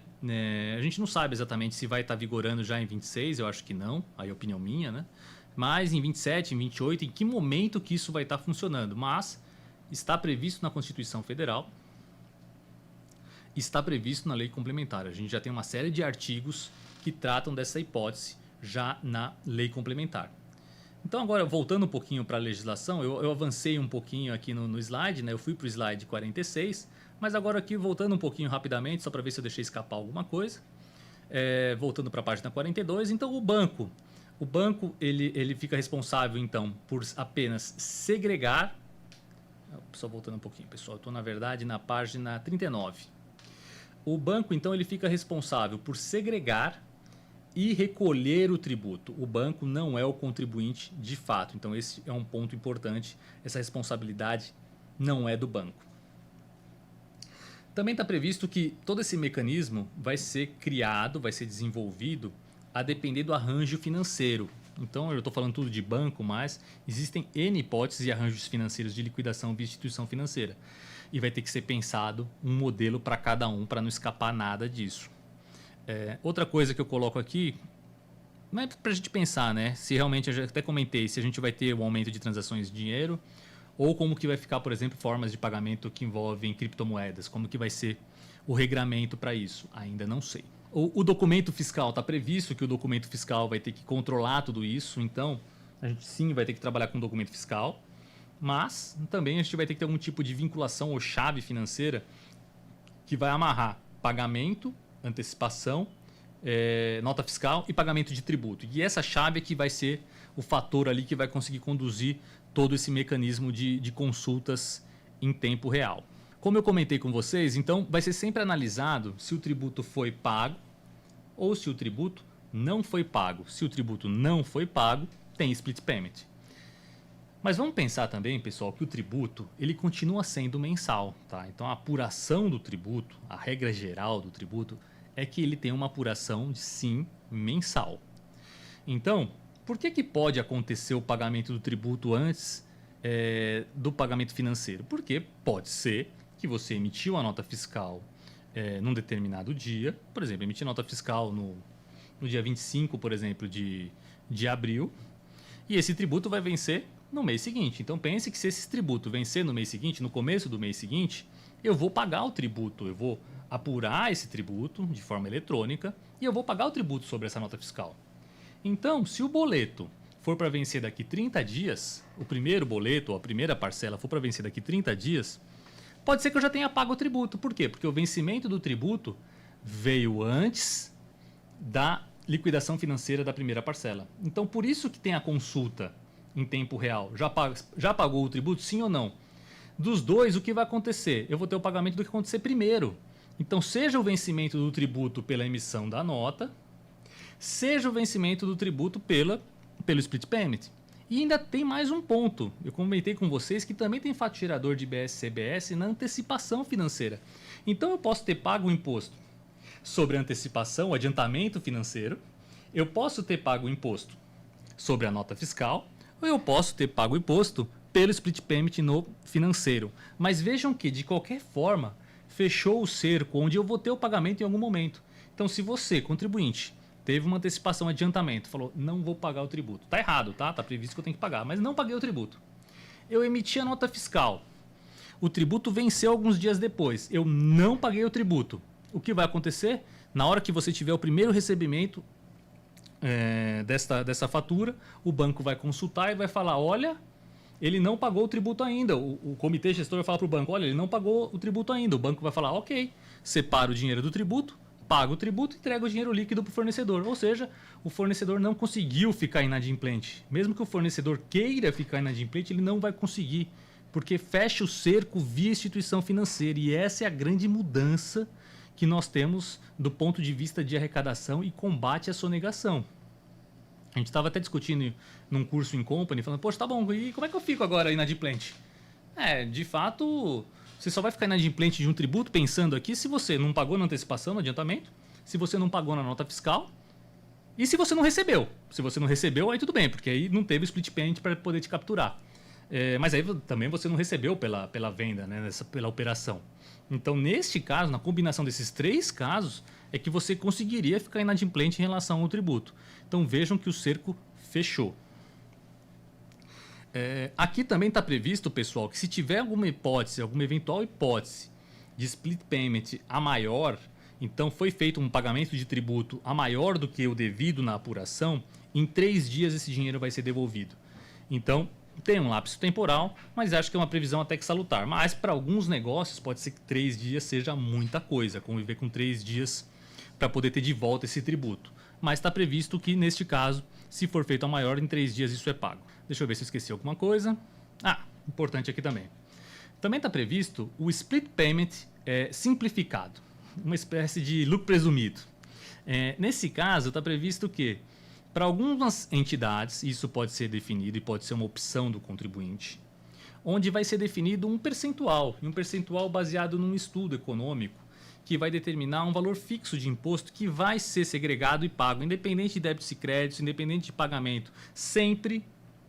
a gente não sabe exatamente se vai estar vigorando já em 26, eu acho que não, aí é opinião minha, né? Mas em 27, em 28, em que momento que isso vai estar funcionando? Mas está previsto na Constituição Federal, está previsto na lei complementar. A gente já tem uma série de artigos que tratam dessa hipótese já na lei complementar. Então, agora, voltando um pouquinho para a legislação, eu avancei um pouquinho aqui no slide, né? Eu fui para o slide 46, mas agora aqui, voltando um pouquinho rapidamente, só para ver se eu deixei escapar alguma coisa. Voltando para a página 42, então o banco ele fica responsável, então, por apenas segregar. Só voltando um pouquinho, pessoal, eu estou, na verdade, na página 39. O banco, então, ele fica responsável por segregar e recolher o tributo. O banco não é o contribuinte de fato. Então, esse é um ponto importante. Essa responsabilidade não é do banco. Também está previsto que todo esse mecanismo vai ser criado, vai ser desenvolvido a depender do arranjo financeiro. Então, eu estou falando tudo de banco, mas existem N hipóteses e arranjos financeiros de liquidação via instituição financeira. E vai ter que ser pensado um modelo para cada um, para não escapar nada disso. Outra coisa que eu coloco aqui, não é para a gente pensar, né? Se realmente, eu já até comentei, se a gente vai ter um aumento de transações de dinheiro ou como que vai ficar, por exemplo, formas de pagamento que envolvem criptomoedas, como que vai ser o regramento para isso, ainda não sei. O documento fiscal, está previsto que o documento fiscal vai ter que controlar tudo isso, então a gente sim vai ter que trabalhar com o documento fiscal, mas também a gente vai ter que ter algum tipo de vinculação ou chave financeira que vai amarrar pagamento, antecipação, nota fiscal e pagamento de tributo. E essa chave é que vai ser o fator ali que vai conseguir conduzir todo esse mecanismo de consultas em tempo real. Como eu comentei com vocês, então vai ser sempre analisado se o tributo foi pago ou se o tributo não foi pago. Se o tributo não foi pago, tem split payment. Mas vamos pensar também, pessoal, que o tributo ele continua sendo mensal, tá? Então a apuração do tributo, a regra geral do tributo é que ele tem uma apuração de sim mensal. Então, por que pode acontecer o pagamento do tributo antes do pagamento financeiro? Porque pode ser que você emitiu a nota fiscal num determinado dia, por exemplo, emitir nota fiscal no dia 25, por exemplo, de abril, e esse tributo vai vencer no mês seguinte. Então pense que se esse tributo vencer no mês seguinte, no começo do mês seguinte, eu vou pagar o tributo, eu vou apurar esse tributo de forma eletrônica e eu vou pagar o tributo sobre essa nota fiscal. Então, se o boleto for para vencer daqui 30 dias, o primeiro boleto ou a primeira parcela for para vencer daqui 30 dias, pode ser que eu já tenha pago o tributo. Por quê? Porque o vencimento do tributo veio antes da liquidação financeira da primeira parcela. Então, por isso que tem a consulta em tempo real. Já pagou o tributo, sim ou não? Dos dois, o que vai acontecer? Eu vou ter o pagamento do que acontecer primeiro. Então, seja o vencimento do tributo pela emissão da nota, seja o vencimento do tributo pelo split payment. E ainda tem mais um ponto. Eu comentei com vocês que também tem fato gerador de IBS-CBS na antecipação financeira. Então, eu posso ter pago o imposto sobre a antecipação, o adiantamento financeiro. Eu posso ter pago o imposto sobre a nota fiscal, ou eu posso ter pago o imposto pelo split payment no financeiro. Mas vejam que, de qualquer forma, fechou o cerco onde eu vou ter o pagamento em algum momento. Então, se você, contribuinte, teve uma antecipação, adiantamento, falou, não vou pagar o tributo. Está errado, tá? Está previsto que eu tenho que pagar, mas não paguei o tributo. Eu emiti a nota fiscal. O tributo venceu alguns dias depois. Eu não paguei o tributo. O que vai acontecer? Na hora que você tiver o primeiro recebimento dessa fatura, o banco vai consultar e vai falar, olha, ele não pagou o tributo ainda. O comitê gestor vai falar para o banco, olha, ele não pagou o tributo ainda. O banco vai falar, ok, separa o dinheiro do tributo, paga o tributo e entrega o dinheiro líquido para o fornecedor. Ou seja, o fornecedor não conseguiu ficar inadimplente. Mesmo que o fornecedor queira ficar inadimplente, ele não vai conseguir, porque fecha o cerco via instituição financeira. E essa é a grande mudança que nós temos do ponto de vista de arrecadação e combate à sonegação. A gente estava até discutindo num curso em company, falando, poxa, tá bom, e como é que eu fico agora inadimplente? De fato, você só vai ficar inadimplente de um tributo, pensando aqui, se você não pagou na antecipação, no adiantamento, se você não pagou na nota fiscal, e se você não recebeu. Se você não recebeu, aí tudo bem, porque aí não teve split payment para poder te capturar. Mas aí também você não recebeu pela venda, né, pela operação. Então, neste caso, na combinação desses três casos, é que você conseguiria ficar inadimplente em relação ao tributo. Então, vejam que o cerco fechou. Aqui também está previsto, pessoal, que se tiver alguma hipótese, alguma eventual hipótese de split payment a maior, então foi feito um pagamento de tributo a maior do que o devido na apuração, em 3 dias esse dinheiro vai ser devolvido. Então, tem um lapso temporal, mas acho que é uma previsão até que salutar. Mas para alguns negócios pode ser que 3 dias seja muita coisa, conviver com 3 dias para poder ter de volta esse tributo. Mas está previsto que, neste caso, se for feito a maior, em 3 dias isso é pago. Deixa eu ver se eu esqueci alguma coisa. Importante aqui também. Também está previsto o split payment simplificado, uma espécie de lucro presumido. Nesse caso, está previsto que, para algumas entidades, isso pode ser definido e pode ser uma opção do contribuinte, onde vai ser definido um percentual baseado num estudo econômico que vai determinar um valor fixo de imposto que vai ser segregado e pago, independente de débitos e créditos, independente de pagamento. Sempre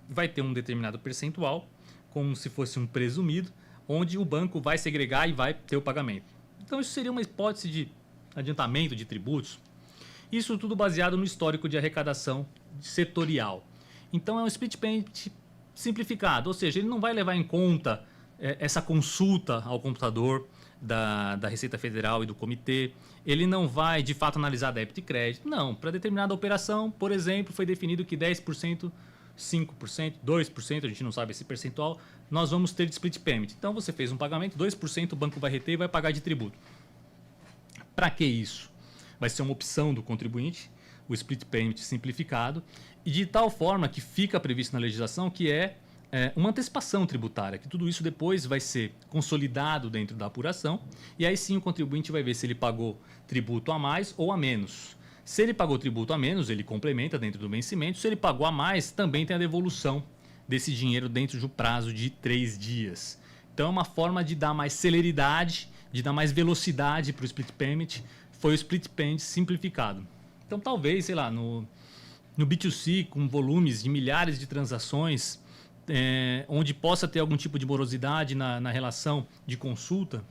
vai ter um determinado percentual, como se fosse um presumido, onde o banco vai segregar e vai ter o pagamento. Então, isso seria uma hipótese de adiantamento de tributos. Isso tudo baseado no histórico de arrecadação setorial. Então, é um split payment simplificado, ou seja, ele não vai levar em conta essa consulta ao computador da Receita Federal e do comitê. Ele não vai, de fato, analisar débito e crédito. Não, para determinada operação, por exemplo, foi definido que 10%, 5%, 2%, a gente não sabe esse percentual, nós vamos ter de split payment. Então, você fez um pagamento, 2% o banco vai reter e vai pagar de tributo. Para que isso? Vai ser uma opção do contribuinte, o split payment simplificado, e de tal forma que fica previsto na legislação que uma antecipação tributária, que tudo isso depois vai ser consolidado dentro da apuração, e aí sim o contribuinte vai ver se ele pagou tributo a mais ou a menos. Se ele pagou tributo a menos, ele complementa dentro do vencimento. Se ele pagou a mais, também tem a devolução desse dinheiro dentro de um prazo de 3 dias. Então é uma forma de dar mais celeridade, de dar mais velocidade para o split payment. Foi o split payment simplificado. Então talvez, sei lá, no B2C, com volumes de milhares de transações, onde possa ter algum tipo de morosidade na relação de consulta,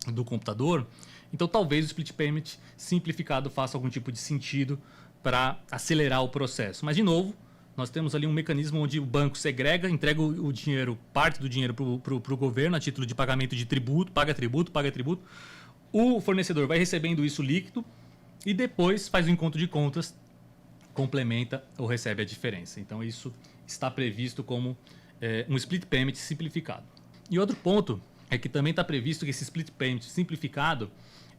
do computador. Então, talvez o split payment simplificado faça algum tipo de sentido para acelerar o processo. Mas, de novo, nós temos ali um mecanismo onde o banco segrega, entrega o dinheiro, parte do dinheiro para o governo a título de pagamento de tributo, paga tributo. O fornecedor vai recebendo isso líquido e depois faz o encontro de contas, complementa ou recebe a diferença. Então, isso está previsto como um split payment simplificado. E outro ponto é que também está previsto que esse split payment simplificado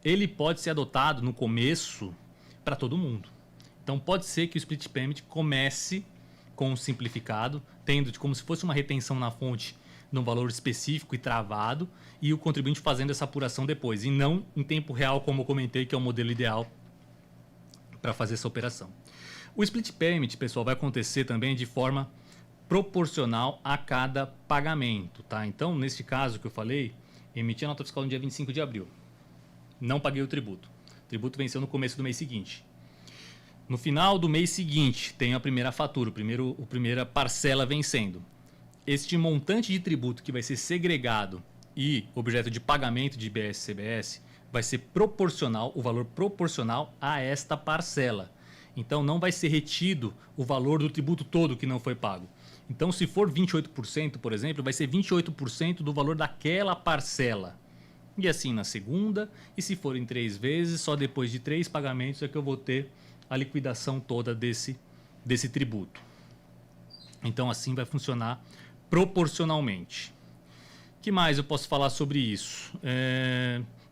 ele pode ser adotado no começo para todo mundo. Então, pode ser que o split payment comece com o simplificado, tendo como se fosse uma retenção na fonte num valor específico e travado, e o contribuinte fazendo essa apuração depois, e não em tempo real, como eu comentei, que é o modelo ideal para fazer essa operação. O split payment, pessoal, vai acontecer também de forma proporcional a cada pagamento, tá? Então, neste caso que eu falei, emiti a nota fiscal no dia 25 de abril. Não paguei o tributo. O tributo venceu no começo do mês seguinte. No final do mês seguinte, tem a primeira fatura, a primeira parcela vencendo. Este montante de tributo que vai ser segregado e objeto de pagamento de IBS e CBS vai ser proporcional, o valor proporcional a esta parcela. Então, não vai ser retido o valor do tributo todo que não foi pago. Então, se for 28%, por exemplo, vai ser 28% do valor daquela parcela. E assim na segunda, e se for em 3 vezes, só depois de 3 pagamentos é que eu vou ter a liquidação toda desse tributo. Então, assim vai funcionar proporcionalmente. O que mais eu posso falar sobre isso?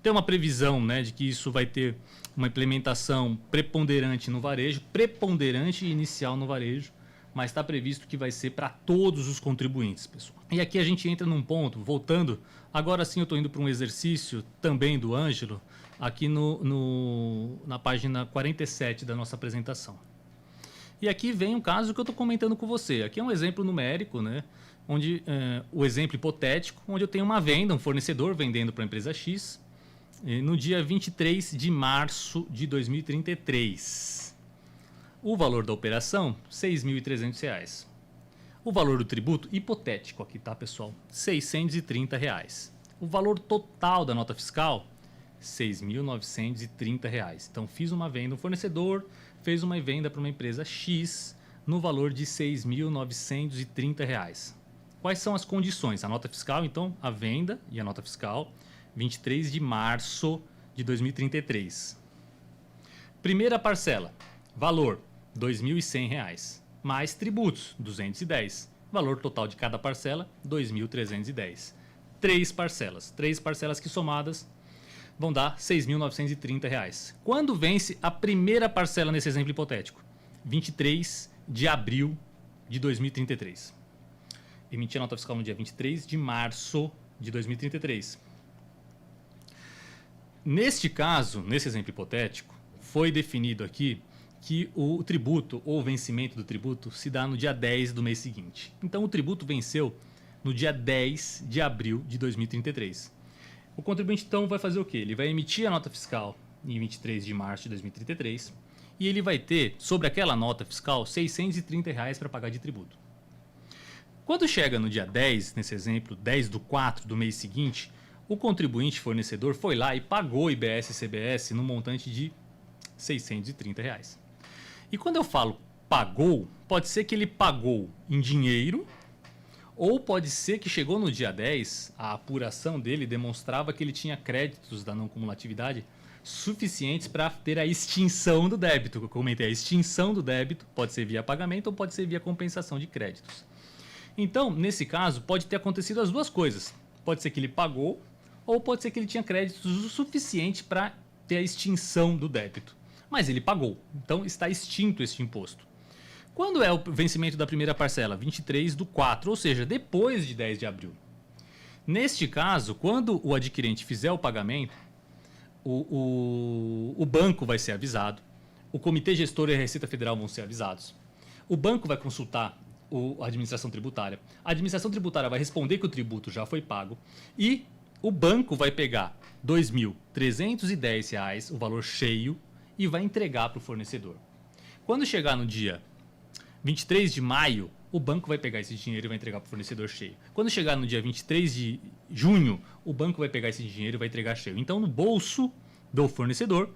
Tem uma previsão, né, de que isso vai ter uma implementação preponderante no varejo, preponderante inicial no varejo, mas está previsto que vai ser para todos os contribuintes, pessoal. E aqui a gente entra num ponto, voltando, agora sim eu estou indo para um exercício também do Ângelo, aqui na página 47 da nossa apresentação. E aqui vem um caso que eu estou comentando com você. Aqui é um exemplo numérico, né? Onde o exemplo hipotético, onde eu tenho uma venda, um fornecedor vendendo para a empresa X, no dia 23 de março de 2033. O valor da operação, R$ 6.300. O valor do tributo, hipotético aqui, tá, pessoal? R$ 630. O valor total da nota fiscal, R$ 6.930. Então, fiz uma venda, um fornecedor fez uma venda para uma empresa X no valor de R$ 6.930. Quais são as condições? A nota fiscal, então, a venda e a nota fiscal, 23 de março de 2033. Primeira parcela, valor R$ 2.100, mais tributos, 210. Valor total de cada parcela, R$ 2.310. 3 parcelas que somadas vão dar R$ 6.930. Quando vence a primeira parcela nesse exemplo hipotético? 23 de abril de 2033. Emiti a nota fiscal no dia 23 de março de 2033. Neste caso, nesse exemplo hipotético, foi definido aqui que o tributo ou o vencimento do tributo se dá no dia 10 do mês seguinte. Então, o tributo venceu no dia 10 de abril de 2033. O contribuinte, então, vai fazer o quê? Ele vai emitir a nota fiscal em 23 de março de 2033 e ele vai ter, sobre aquela nota fiscal, R$ 630 para pagar de tributo. Quando chega no dia 10, nesse exemplo, 10/4 do mês seguinte, o contribuinte fornecedor foi lá e pagou IBS e CBS no montante de R$ 630. E quando eu falo pagou, pode ser que ele pagou em dinheiro, ou pode ser que chegou no dia 10, a apuração dele demonstrava que ele tinha créditos da não cumulatividade suficientes para ter a extinção do débito. Eu comentei, a extinção do débito pode ser via pagamento ou pode ser via compensação de créditos. Então, nesse caso, pode ter acontecido as duas coisas. Pode ser que ele pagou, ou pode ser que ele tinha créditos o suficiente para ter a extinção do débito. Mas ele pagou, então está extinto este imposto. Quando é o vencimento da primeira parcela? 23/4, ou seja, depois de 10 de abril. Neste caso, quando o adquirente fizer o pagamento, o banco vai ser avisado, o Comitê Gestor e a Receita Federal vão ser avisados, o banco vai consultar a administração tributária, a administração tributária vai responder que o tributo já foi pago e o banco vai pegar R$ 2.310, o valor cheio, e vai entregar para o fornecedor. Quando chegar no dia 23 de maio, o banco vai pegar esse dinheiro e vai entregar para o fornecedor cheio. Quando chegar no dia 23 de junho, o banco vai pegar esse dinheiro e vai entregar cheio. Então, no bolso do fornecedor,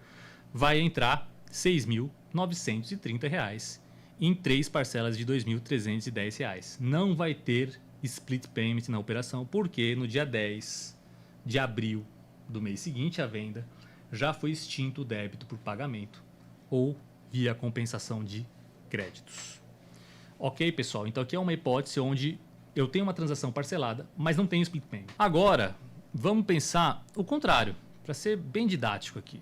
vai entrar R$ 6.930 em 3 parcelas de R$ 2.310. Não vai ter split payment na operação, porque no dia 10 de abril do mês seguinte à venda, já foi extinto o débito por pagamento ou via compensação de créditos. Ok, pessoal? Então aqui é uma hipótese onde eu tenho uma transação parcelada, mas não tenho split payment. Agora, vamos pensar o contrário, para ser bem didático aqui.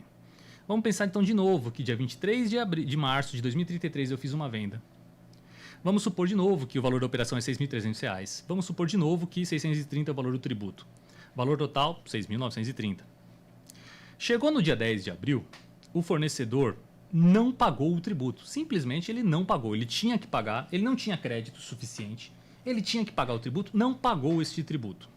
Vamos pensar então de novo que dia 23 de março de 2033 eu fiz uma venda. Vamos supor de novo que o valor da operação é R$ 6.300. Vamos supor de novo que 630 é o valor do tributo. Valor total, 6.930. Chegou no dia 10 de abril, o fornecedor não pagou o tributo. Simplesmente ele não pagou. Ele tinha que pagar, ele não tinha crédito suficiente, ele tinha que pagar o tributo, não pagou este tributo.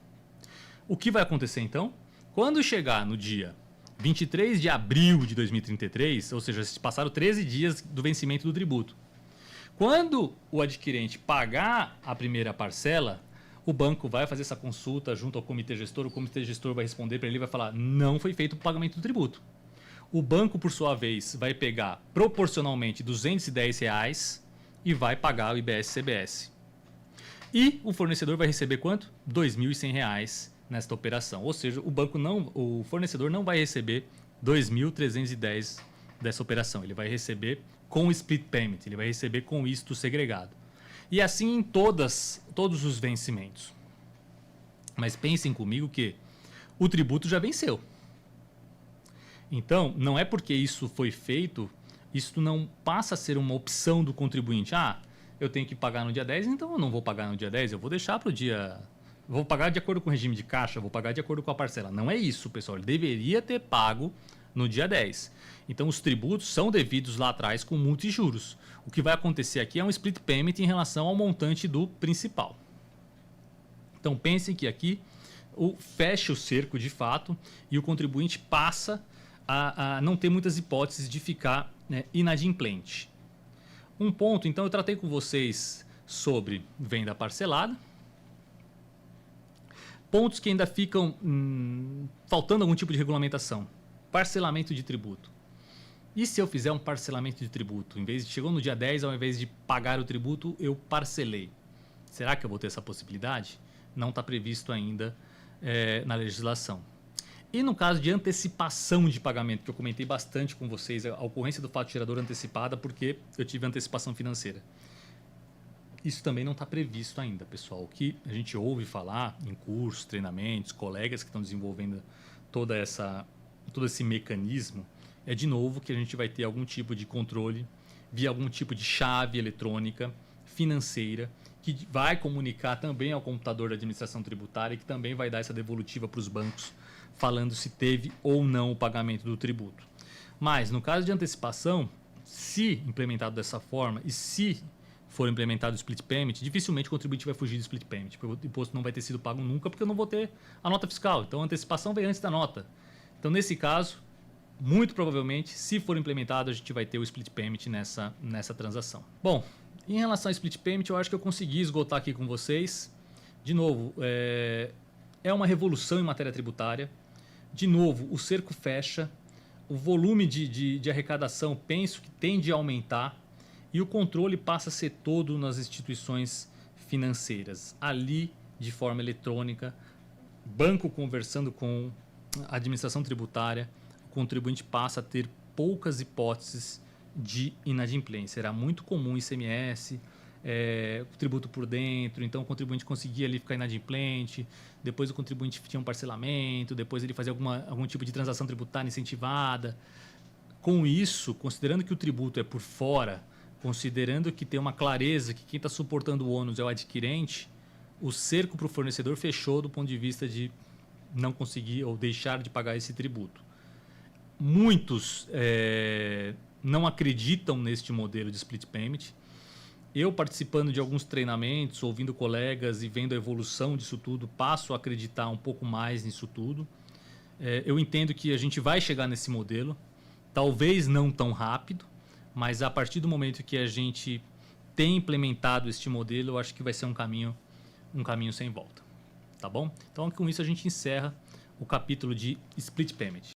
O que vai acontecer então? Quando chegar no dia 23 de abril de 2033, ou seja, se passaram 13 dias do vencimento do tributo. Quando o adquirente pagar a primeira parcela, o banco vai fazer essa consulta junto ao comitê gestor, o comitê gestor vai responder para ele e vai falar: não foi feito o pagamento do tributo. O banco, por sua vez, vai pegar proporcionalmente R$ 210 e vai pagar o IBS-CBS. E o fornecedor vai receber quanto? R$ 2.100 nesta operação. Ou seja, o fornecedor não vai receber 2.310 dessa operação. Ele vai receber com split payment, ele vai receber com isto segregado. E assim em todos os vencimentos. Mas pensem comigo que o tributo já venceu. Então, não é porque isso foi feito, isso não passa a ser uma opção do contribuinte. Ah, eu tenho que pagar no dia 10, então eu não vou pagar no dia 10, eu vou deixar para o dia... Vou pagar de acordo com o regime de caixa, vou pagar de acordo com a parcela. Não é isso, pessoal. Ele deveria ter pago no dia 10. Então, os tributos são devidos lá atrás com multa e juros. O que vai acontecer aqui é um split payment em relação ao montante do principal. Então, pensem que aqui fecha o cerco de fato e o contribuinte passa a não ter muitas hipóteses de ficar, né, inadimplente. Um ponto, então, eu tratei com vocês sobre venda parcelada. Pontos que ainda ficam faltando algum tipo de regulamentação. Parcelamento de tributo. E se eu fizer um parcelamento de tributo? Chegou no dia 10, ao invés de pagar o tributo, eu parcelei. Será que eu vou ter essa possibilidade? Não está previsto ainda na legislação. E no caso de antecipação de pagamento, que eu comentei bastante com vocês, a ocorrência do fato gerador antecipada, porque eu tive antecipação financeira. Isso também não está previsto ainda, pessoal. O que a gente ouve falar em cursos, treinamentos, colegas que estão desenvolvendo todo esse mecanismo, é de novo que a gente vai ter algum tipo de controle via algum tipo de chave eletrônica financeira que vai comunicar também ao computador da administração tributária e que também vai dar essa devolutiva para os bancos falando se teve ou não o pagamento do tributo. Mas no caso de antecipação, se implementado dessa forma e se for implementado o split payment, dificilmente o contribuinte vai fugir do split payment, porque o imposto não vai ter sido pago nunca, porque eu não vou ter a nota fiscal. Então a antecipação vem antes da nota. Então nesse caso, muito provavelmente, se for implementado, a gente vai ter o split payment nessa transação. Bom, em relação ao split payment, eu acho que eu consegui esgotar aqui com vocês. De novo, é uma revolução em matéria tributária. De novo, o cerco fecha, o volume de arrecadação, penso que tende a aumentar e o controle passa a ser todo nas instituições financeiras. Ali, de forma eletrônica, banco conversando com a administração tributária, o contribuinte passa a ter poucas hipóteses de inadimplência. Era muito comum ICMS, tributo por dentro, então o contribuinte conseguia ali ficar inadimplente, depois o contribuinte tinha um parcelamento, depois ele fazia algum tipo de transação tributária incentivada. Com isso, considerando que o tributo é por fora, considerando que tem uma clareza que quem está suportando o ônus é o adquirente, o cerco para o fornecedor fechou do ponto de vista de não conseguir ou deixar de pagar esse tributo. Muitos não acreditam neste modelo de split payment. Eu, participando de alguns treinamentos, ouvindo colegas e vendo a evolução disso tudo, passo a acreditar um pouco mais nisso tudo. Eu entendo que a gente vai chegar nesse modelo, talvez não tão rápido, mas a partir do momento que a gente tem implementado este modelo, eu acho que vai ser um caminho sem volta. Tá bom? Então, com isso a gente encerra o capítulo de Split Payment.